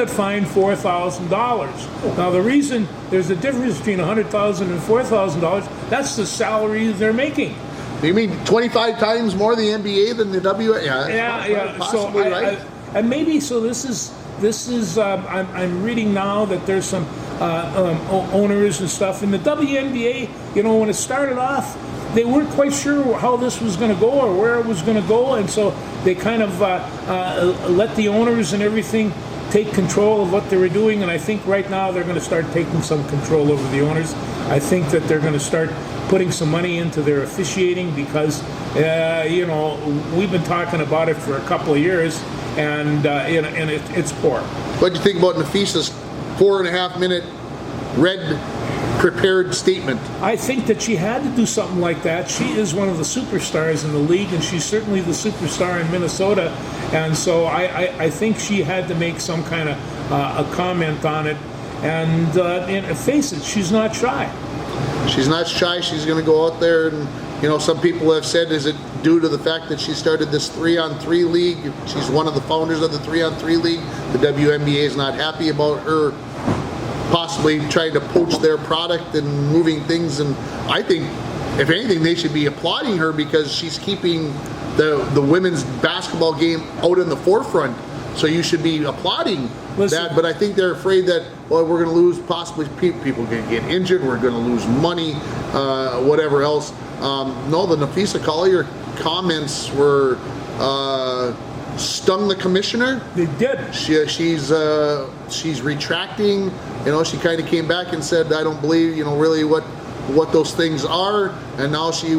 fined $4,000. Now, the reason there's a difference between $100,000 and $4,000, that's the salary they're making. You mean 25 times more the NBA than the WNBA? Yeah. Possibly, so right? And maybe so. This is. I'm reading now that there's some owners and stuff in the WNBA. You know, when it started off, they weren't quite sure how this was going to go or where it was going to go, and so they kind of let the owners and everything take control of what they were doing. And I think right now they're going to start taking some control over the owners. I think that they're going to start putting some money into their officiating because, you know, we've been talking about it for a couple of years, and it's poor. What do you think about Nafisa's 4.5-minute red prepared statement? I think that she had to do something like that. She is one of the superstars in the league, and she's certainly the superstar in Minnesota. And so I think she had to make some kind of a comment on it. And face it, she's not shy. She's not shy. She's going to go out there, and you know, some people have said, is it due to the fact that she started this 3-on-3 league? She's one of the founders of the 3-on-3 league. The WNBA is not happy about her possibly trying to poach their product and moving things, and I think if anything they should be applauding her because she's keeping the women's basketball game out in the forefront. So you should be applauding that, but I think they're afraid that, well, we're going to lose, possibly people can get injured, we're going to lose money, whatever else. No, the Napisa Collier comments were stung the commissioner. They did. She's retracting. You know, she kind of came back and said, I don't believe, you know, really what those things are. And now she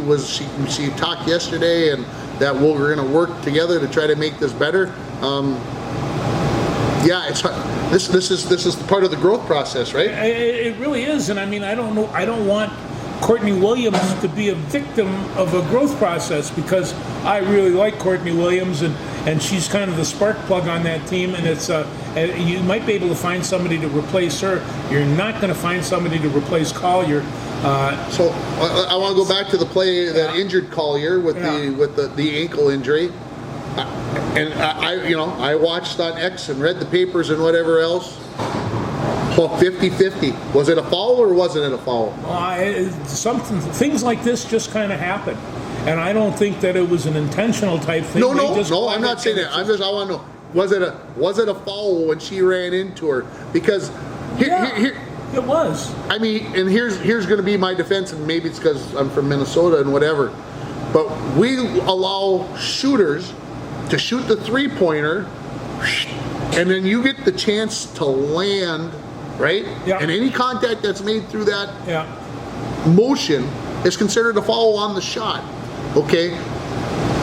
talked yesterday and that we're going to work together to try to make this better. Yeah, it's this is part of the growth process, right? It really is, and I mean, I don't want Courtney Williams to be a victim of a growth process, because I really like Courtney Williams, and she's kind of the spark plug on that team, and it's you might be able to find somebody to replace her. You're not going to find somebody to replace Collier. So I want to go back to the play that injured Collier with the ankle injury. And I watched on X and read the papers and whatever else. Well, 50-50. Was it a foul or wasn't it a foul? Things like this just kind of happen, and I don't think that it was an intentional type thing. No, I'm not saying that. I want to know, was it a foul when she ran into her? Because here it was. I mean, and here's going to be my defense, and maybe it's because I'm from Minnesota and whatever, but we allow shooters to shoot the three-pointer, and then you get the chance to land, right? Yeah. And any contact that's made through that motion is considered a foul on the shot. Okay?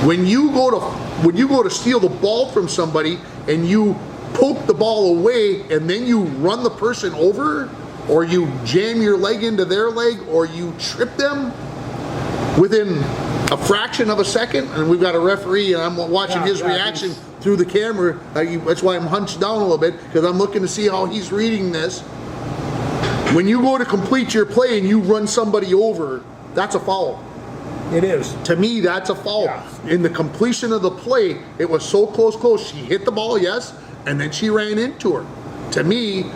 When you go to steal the ball from somebody and you poke the ball away and then you run the person over, or you jam your leg into their leg, or you trip them within a fraction of a second, and we've got a referee, and I'm watching his reaction through the camera. That's why I'm hunched down a little bit, because I'm looking to see how he's reading this. When you go to complete your play and you run somebody over, that's a foul. It is. To me, that's a foul. Yeah. In the completion of the play, it was so close. She hit the ball, yes, and then she ran into her. To me,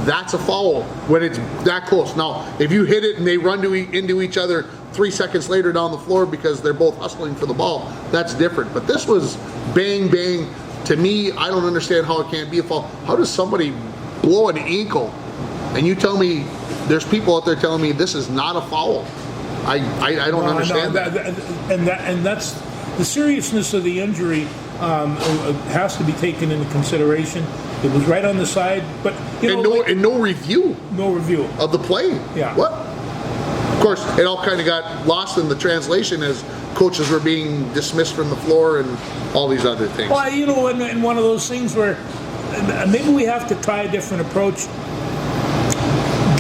that's a foul when it's that close. Now, if you hit it and they run into each other 3 seconds later down the floor because they're both hustling for the ball, that's different. But this was bang, bang. To me, I don't understand how it can't be a foul. How does somebody blow an ankle and you tell me, there's people out there telling me this is not a foul? I don't understand that. And that's the seriousness of the injury has to be taken into consideration. It was right on the side, but no review. No review of the play. Yeah. What? Of course, it all kind of got lost in the translation as coaches were being dismissed from the floor and all these other things. Well, and one of those things where maybe we have to try a different approach.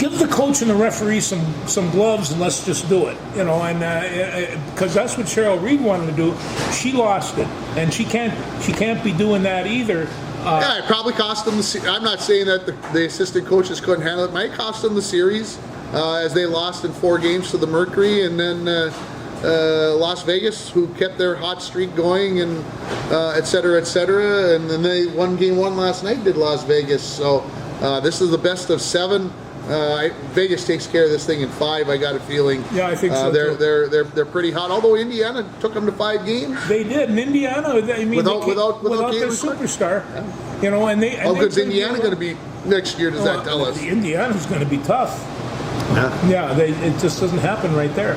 Give the coach and the referee some gloves and let's just do it, and because that's what Cheryl Reed wanted to do. She lost it, and she can't be doing that either. Yeah, it probably cost them I'm not saying that the assistant coaches couldn't handle it. It might cost them the series, as they lost in 4 games to the Mercury, and then Las Vegas, who kept their hot streak going, and et cetera, and then they won game 1 last night, did Las Vegas. So this is the best of 7. Vegas takes care of this thing in 5. I got a feeling. Yeah, I think so. They're pretty hot. Although Indiana took them to 5 games. They did. In Indiana, without their superstar, and they. How good's Indiana going to be next year? Does that tell us? Indiana's going to be tough. Yeah. It just doesn't happen right there.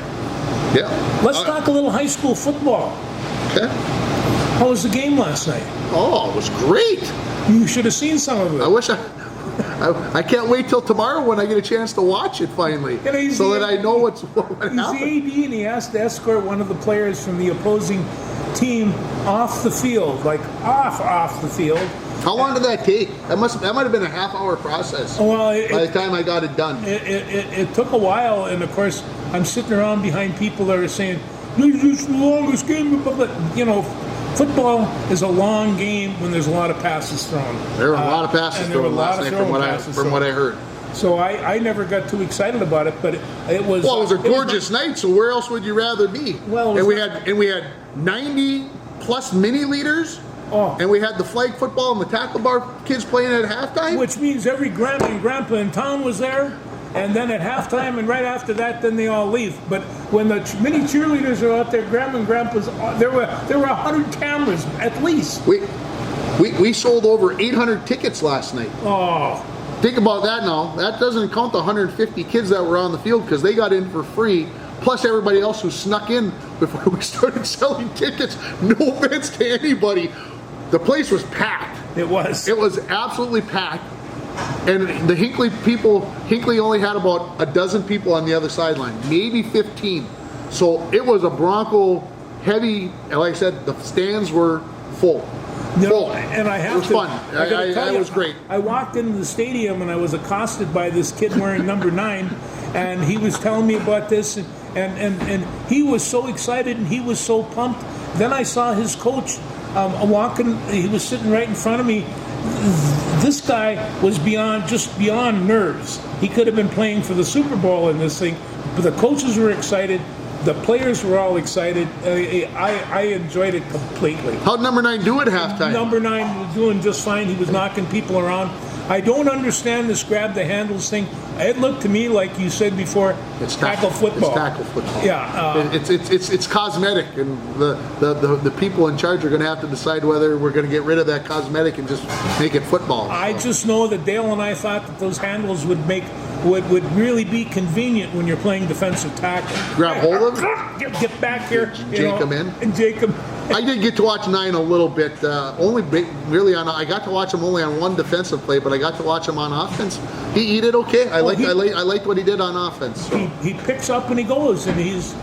Yeah. Let's talk a little high school football. Okay. How was the game last night? Oh, it was great. You should have seen some of it. I can't wait till tomorrow when I get a chance to watch it finally, so that I know what happened. He's the AD, and he has to escort one of the players from the opposing team off the field, like off the field. How long did that take? That might have been a half-hour process. Well, by the time I got it done, it took a while, and of course, I'm sitting around behind people that are saying, "This is the longest game," but football is a long game when there's a lot of passes thrown. There were a lot of passes thrown last night, from what I heard. So I never got too excited about it, but it was. Well, it was a gorgeous night. So where else would you rather be? Well, we had 90 plus mini leaders. Oh. And we had the flag football and the tackle bar kids playing at halftime. Which means every grandma and grandpa in town was there. And then at halftime and right after that, then they all leave. But when the mini cheerleaders are out there, grandma and grandpas, there were 100 cameras at least. We sold over 800 tickets last night. Oh. Think about that now. That doesn't count the 150 kids that were on the field because they got in for free, plus everybody else who snuck in before we started selling tickets. No offense to anybody. The place was packed. It was. It was absolutely packed. And the Hinckley only had about a dozen people on the other sideline, maybe 15. So it was a Bronco heavy, and like I said, the stands were full. You know, Full. and I have It was to. fun. I gotta tell It you, was great. I walked into the stadium and I was accosted by this kid wearing number 9, and he was telling me about this, and he was so excited and he was so pumped. Then I saw his coach walking. He was sitting right in front of me. This guy was beyond nerves. He could have been playing for the Super Bowl in this thing, but the coaches were excited. The players were all excited. I enjoyed it completely. How'd number 9 do at halftime? Number 9 was doing just fine. He was knocking people around. I don't understand this grab the handles thing. It looked to me like you said before, It's tackle football. It's tackle football. Yeah. It's cosmetic, and the people in charge are going to have to decide whether we're going to get rid of that cosmetic and just make it football. I just know that Dale and I thought that those handles would really be convenient when you're playing defensive tackle. Grab hold of it? Get back here. Jake him in? And Jake him. I did get to watch 9 a little bit. I got to watch him only on one defensive play, but I got to watch him on offense. He did okay. I liked what he did on offense. So. He picks up and he goes, and he is.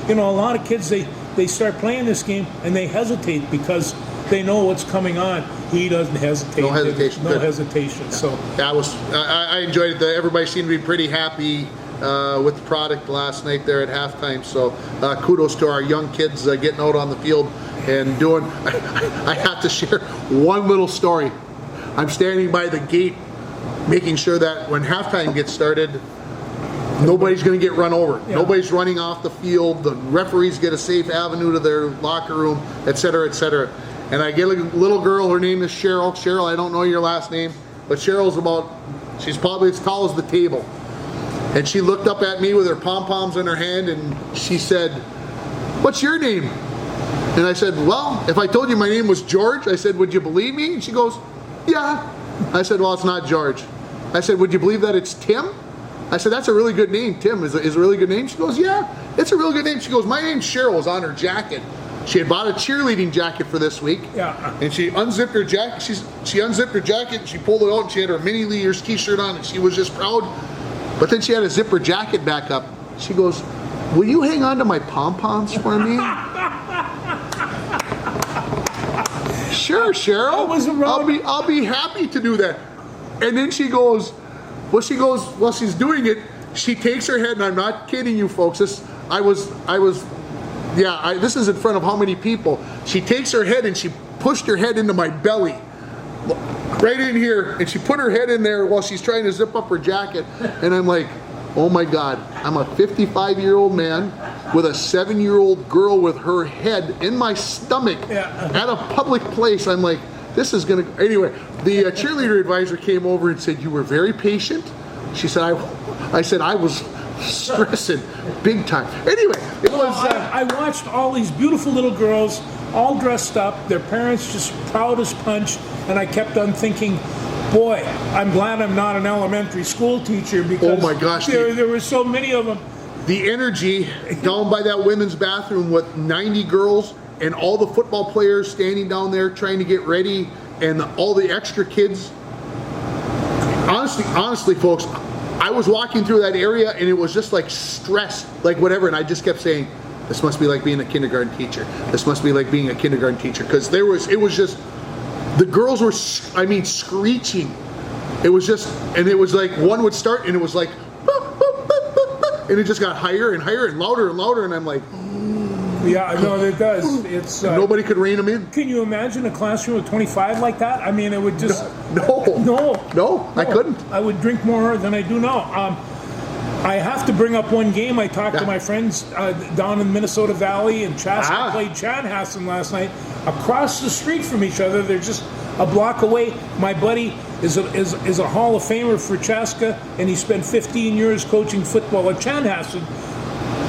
A lot of kids they start playing this game and they hesitate because they know what's coming on. He doesn't hesitate. No hesitation. No Good. hesitation. Yeah. So I enjoyed it. Everybody seemed to be pretty happy with the product last night there at halftime. So kudos to our young kids getting out on the field and doing. I have to share one little story. I'm standing by the gate, making sure that when halftime gets started, nobody's going to get run over. Yeah. Nobody's running off the field. The referees get a safe avenue to their locker room, et cetera, et cetera. And I get a little girl, her name is Cheryl. Cheryl, I don't know your last name, but she's probably as tall as the table. And she looked up at me with her pom-poms in her hand and she said, "What's your name?" And I said, "Well, if I told you my name was George," I said, "would you believe me?" And she goes, "Yeah." I said, "Well, it's not George." I said, "Would you believe that it's Tim?" I said, "That's a really good name. Tim is a really good name." She goes, "Yeah, it's a really good name." She goes, "My name's Cheryl," is on her jacket. She had bought a cheerleading jacket for this week. Yeah. And she unzipped her jacket. She unzipped her jacket and she pulled it out and she had her mini leaders t-shirt on and she was just proud. But then she had to zip her jacket back up. She goes, "Will you hang on to my pom-poms for me?" Sure, Cheryl. I'll be happy to do that. And then she goes, while she's doing it, she takes her head, and I'm not kidding you folks. This is in front of how many people? She takes her head and she pushed her head into my belly, right in here, and she put her head in there while she's trying to zip up her jacket. And I'm like, oh my God, I'm a 55-year-old man with a 7-year-old girl with her head in my stomach at a public place. I'm like, this is gonna. Anyway, the cheerleader advisor came over and said, "You were very patient." She said, I said I was stressing big time. Anyway, it was. I watched all these beautiful little girls, all dressed up, their parents just proud as punch, and I kept on thinking, boy, I'm glad I'm not an elementary school teacher because oh my gosh, there were so many of them. The energy down by that women's bathroom with 90 girls and all the football players standing down there trying to get ready and all the extra kids. Honestly, folks, I was walking through that area and it was just like stress, like whatever, and I just kept saying, this must be like being a kindergarten teacher. This must be like being a kindergarten teacher, because it was just, the girls were, screeching. It was just, and it was like one would start and it was like, and it just got higher and higher and louder, and I'm like, yeah, no, it does. It's nobody could rein them in. Can you imagine a classroom of 25 like that? I mean, it would just no, I couldn't. I would drink more than I do now. I have to bring up one game. I talked to my friends down in Minnesota Valley, and Chaska played Chanhassen last night. Across the street from each other, they're just a block away. My buddy is a Hall of Famer for Chaska, and he spent 15 years coaching football at Chanhassen.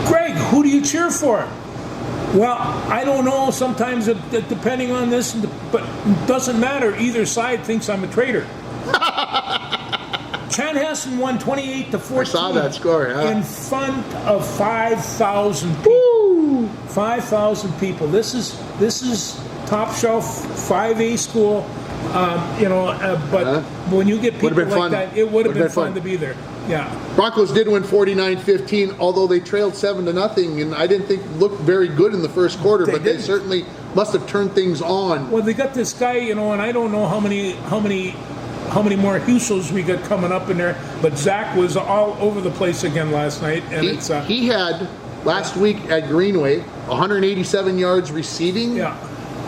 Greg, who do you cheer for? Well, I don't know. Sometimes, depending on this, but it doesn't matter. Either side thinks I'm a traitor. Chanhassen won 28-14. I saw that score, in front of 5,000 people. Woo! 5,000 people. This is top shelf 5A school. But when you get people like that, it would have been fun to be there. Yeah. Broncos did win 49-15, although they trailed 7-0, and I didn't think looked very good in the first quarter, but they certainly must have turned things on. Well, they got this guy, and I don't know how many more Husos we got coming up in there. But Zach was all over the place again last night, and He had last week at Greenway 187 yards receiving. Yeah.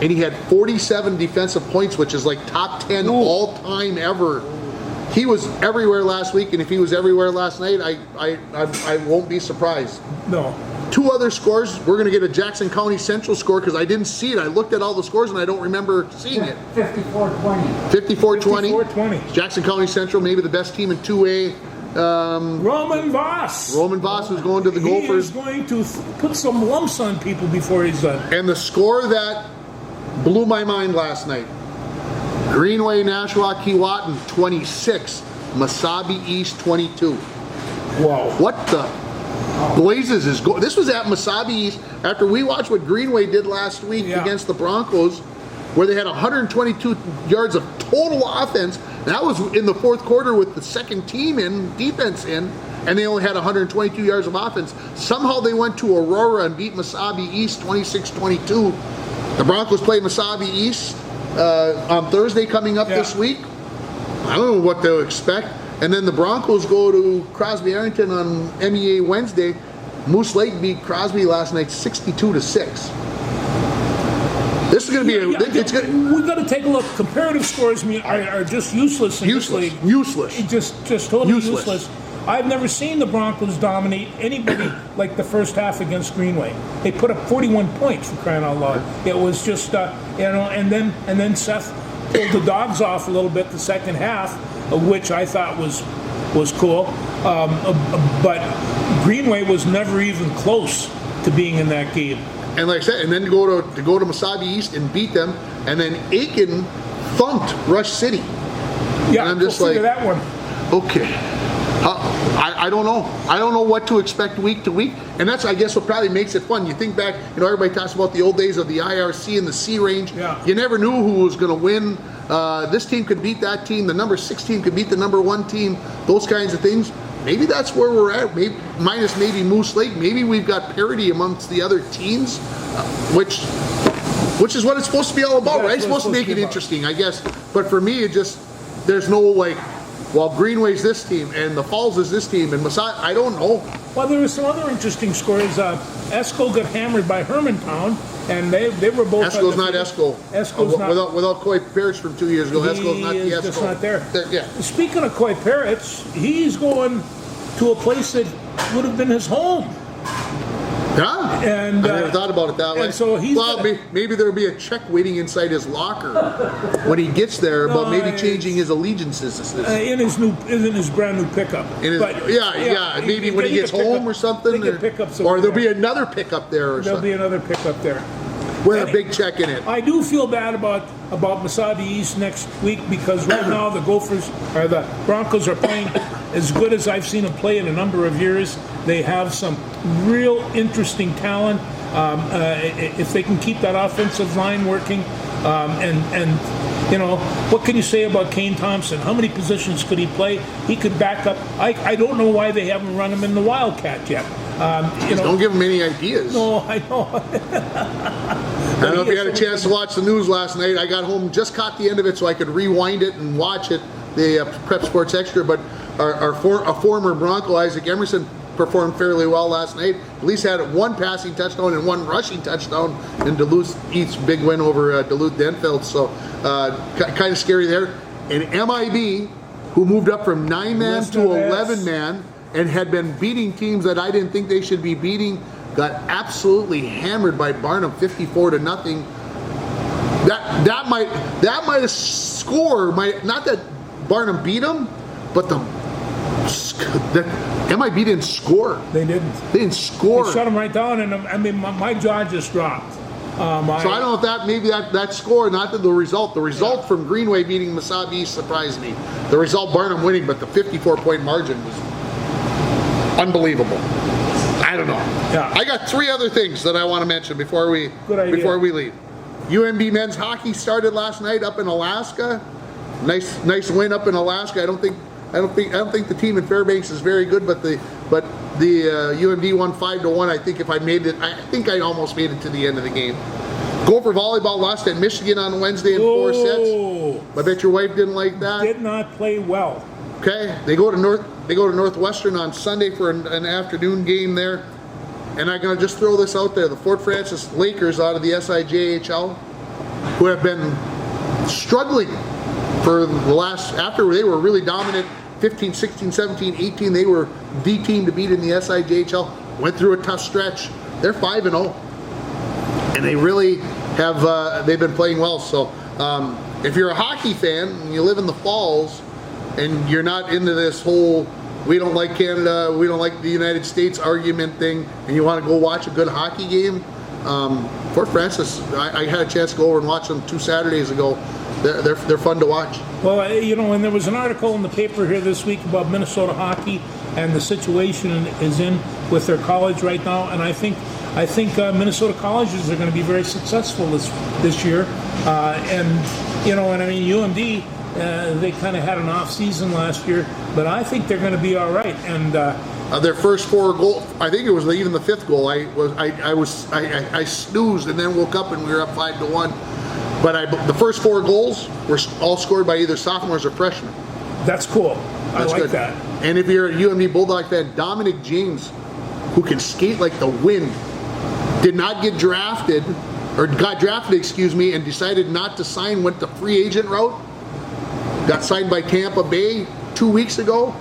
And he had 47 defensive points, which is like top 10 all time ever. He was everywhere last week, and if he was everywhere last night, I won't be surprised. No. 2 other scores. We're going to get a Jackson County Central score because I didn't see it. I looked at all the scores and I don't remember seeing it. 54-20. 54-20. 54-20. Jackson County Central, maybe the best team in 2A. Roman Voss. Roman Voss was going to the He Gophers. is going to put some lumps on people before he's done. And the score that blew my mind last night. Greenway Nashua Keewatin 26, Mesabi East 22. Wow. What the blazes is going? This was at Mesabi East after we watched what Greenway did last week against the Broncos, where they had 122 yards of total offense. That was in the fourth quarter with the second team in, defense in, and they only had 122 yards of offense. Somehow they went to Aurora and beat Mesabi East 26-22. The Broncos play Mesabi East on Thursday coming up this week. I don't know what to expect. And then the Broncos go to Crosby Arrington on MEA Wednesday. Moose Lake beat Crosby last night 62-6. This is going to be we got to take a look. Comparative scores are just useless in this league. Useless. Just totally useless. I've never seen the Broncos dominate anybody like the first half against Greenway. They put up 41 points, for crying out loud. It was just and then Seth pulled the dogs off a little bit the second half, which I thought was cool. But Greenway was never even close to being in that game. And like I said, and then to go to Mesabi East and beat them, and then Aiken thumped Rush City. Yeah, and I'm just like that one. Okay. I don't know. I don't know what to expect week to week, and that's, I guess, what probably makes it fun. You think back, everybody talks about the old days of the IRC and the C range. Yeah. You never knew who was going to win. This team could beat that team. The number 6 team could beat the number 1 team. Those kinds of things. Maybe that's where we're at. Maybe minus maybe Moose Lake. Maybe we've got parity amongst the other teams, which is what it's supposed to be all about, right? It's supposed to make it interesting, I guess. But for me, there's no well, Greenway's this team, and the Falls is this team, and Mesabi, I don't know. Well, there were some other interesting scores. Esco got hammered by Hermantown, and they were both. Esco's not Esco. Esco's not. Without Coy Parrots from 2 years ago, Esco's not the Esco. Just not there. Yeah. Speaking of Coy Parrots, he's going to a place that would have been his home. Yeah, and I never thought about it that way. And so he's maybe there'll be a check waiting inside his locker when he gets there, but maybe changing his allegiances. In his brand new pickup. Maybe when he gets home or something, or there'll be another pickup there. There'll be another pickup there with a big check in it. I do feel bad about Mesabi East next week because right now the Broncos are playing as good as I've seen them play in a number of years. They have some real interesting talent. If they can keep that offensive line working, what can you say about Kane Thompson? How many positions could he play? He could back up. I don't know why they haven't run him in the Wildcat yet. Don't give him any ideas. No, I know. I don't know if you had a chance to watch the news last night. I got home, just caught the end of it so I could rewind it and watch it, the Prep Sports Extra. But a former Bronco, Isaac Emerson, performed fairly well last night. At least had 1 passing touchdown and 1 rushing touchdown in Duluth East's big win over Duluth Denfeld. So kind of scary there. And MIB, who moved up from 9-man to 11-man and had been beating teams that I didn't think they should be beating, got absolutely hammered by Barnum 54-0. That might have scored. Not that Barnum beat them, but the MIB didn't score. They didn't. They didn't score. They shut them right down, and my jaw just dropped. So I don't know if that score, not the result. The result from Greenway beating Mesabi East surprised me. The result, Barnum winning, but the 54-point margin was unbelievable. I don't know. Yeah. I got 3 other things that I want to mention before we leave. UMB men's hockey started last night up in Alaska. Nice win up in Alaska. I don't think the team in Fairbanks is very good, but the UMD won 5-1. I think I almost made it to the end of the game. Gopher volleyball lost at Michigan on Wednesday in 4 sets. Oh, I bet your wife didn't like that. did not play well. Okay, they go to Northwestern on Sunday for an afternoon game there. And I'm going to just throw this out there. The Fort Francis Lakers out of the SIJHL, who have been struggling for the last, after they were really dominant, 15, 16, 17, 18, they were the team to beat in the SIJHL, went through a tough stretch. They're 5-0. And they really have, they've been playing well. So if you're a hockey fan and you live in the Falls and you're not into this whole we don't like Canada, we don't like the United States argument thing, and you want to go watch a good hockey game, Fort Francis, I had a chance to go over and watch them 2 Saturdays ago. They're fun to watch. Well, you know, and there was an article in the paper here this week about Minnesota hockey and the situation is in with their college right now, and I think Minnesota colleges are going to be very successful this year, and you know, and I mean UMD. They kind of had an off season last year, but I think they're going to be all right. And their first 4 goals, I think it was even the 5th goal. I snoozed and then woke up and we were up 5-1. But the first 4 goals were all scored by either sophomores or freshmen. that's cool. That's I like good. that. And if you're a UMD Bulldog fan, Dominic James, who can skate like the wind, did not get drafted, or got drafted, excuse me, and decided not to sign, went the free agent route. Got signed by Tampa Bay 2 weeks ago.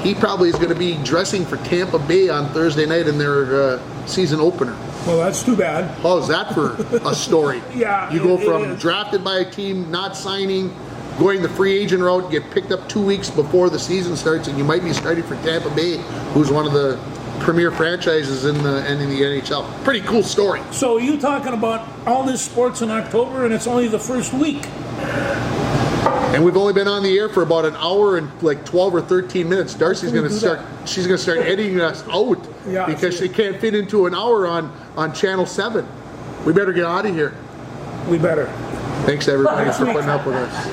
He probably is going to be dressing for Tampa Bay on Thursday night in their season opener. Well, that's too bad. How is that for a story? Yeah, You go it from is. drafted by a team, not signing, going the free agent route, get picked up 2 weeks before the season starts, and you might be starting for Tampa Bay, who's one of the premier franchises in the NHL. Pretty cool story. So you talking about all this sports in October, and it's only the first week. And we've only been on the air for about an hour and like 12 or 13 minutes. Darcy's How can going to we do start. She's going to start editing us out Yeah, because see. she can't fit into an hour on Channel 7. We better get out of here. We better. Thanks everybody for putting up with us.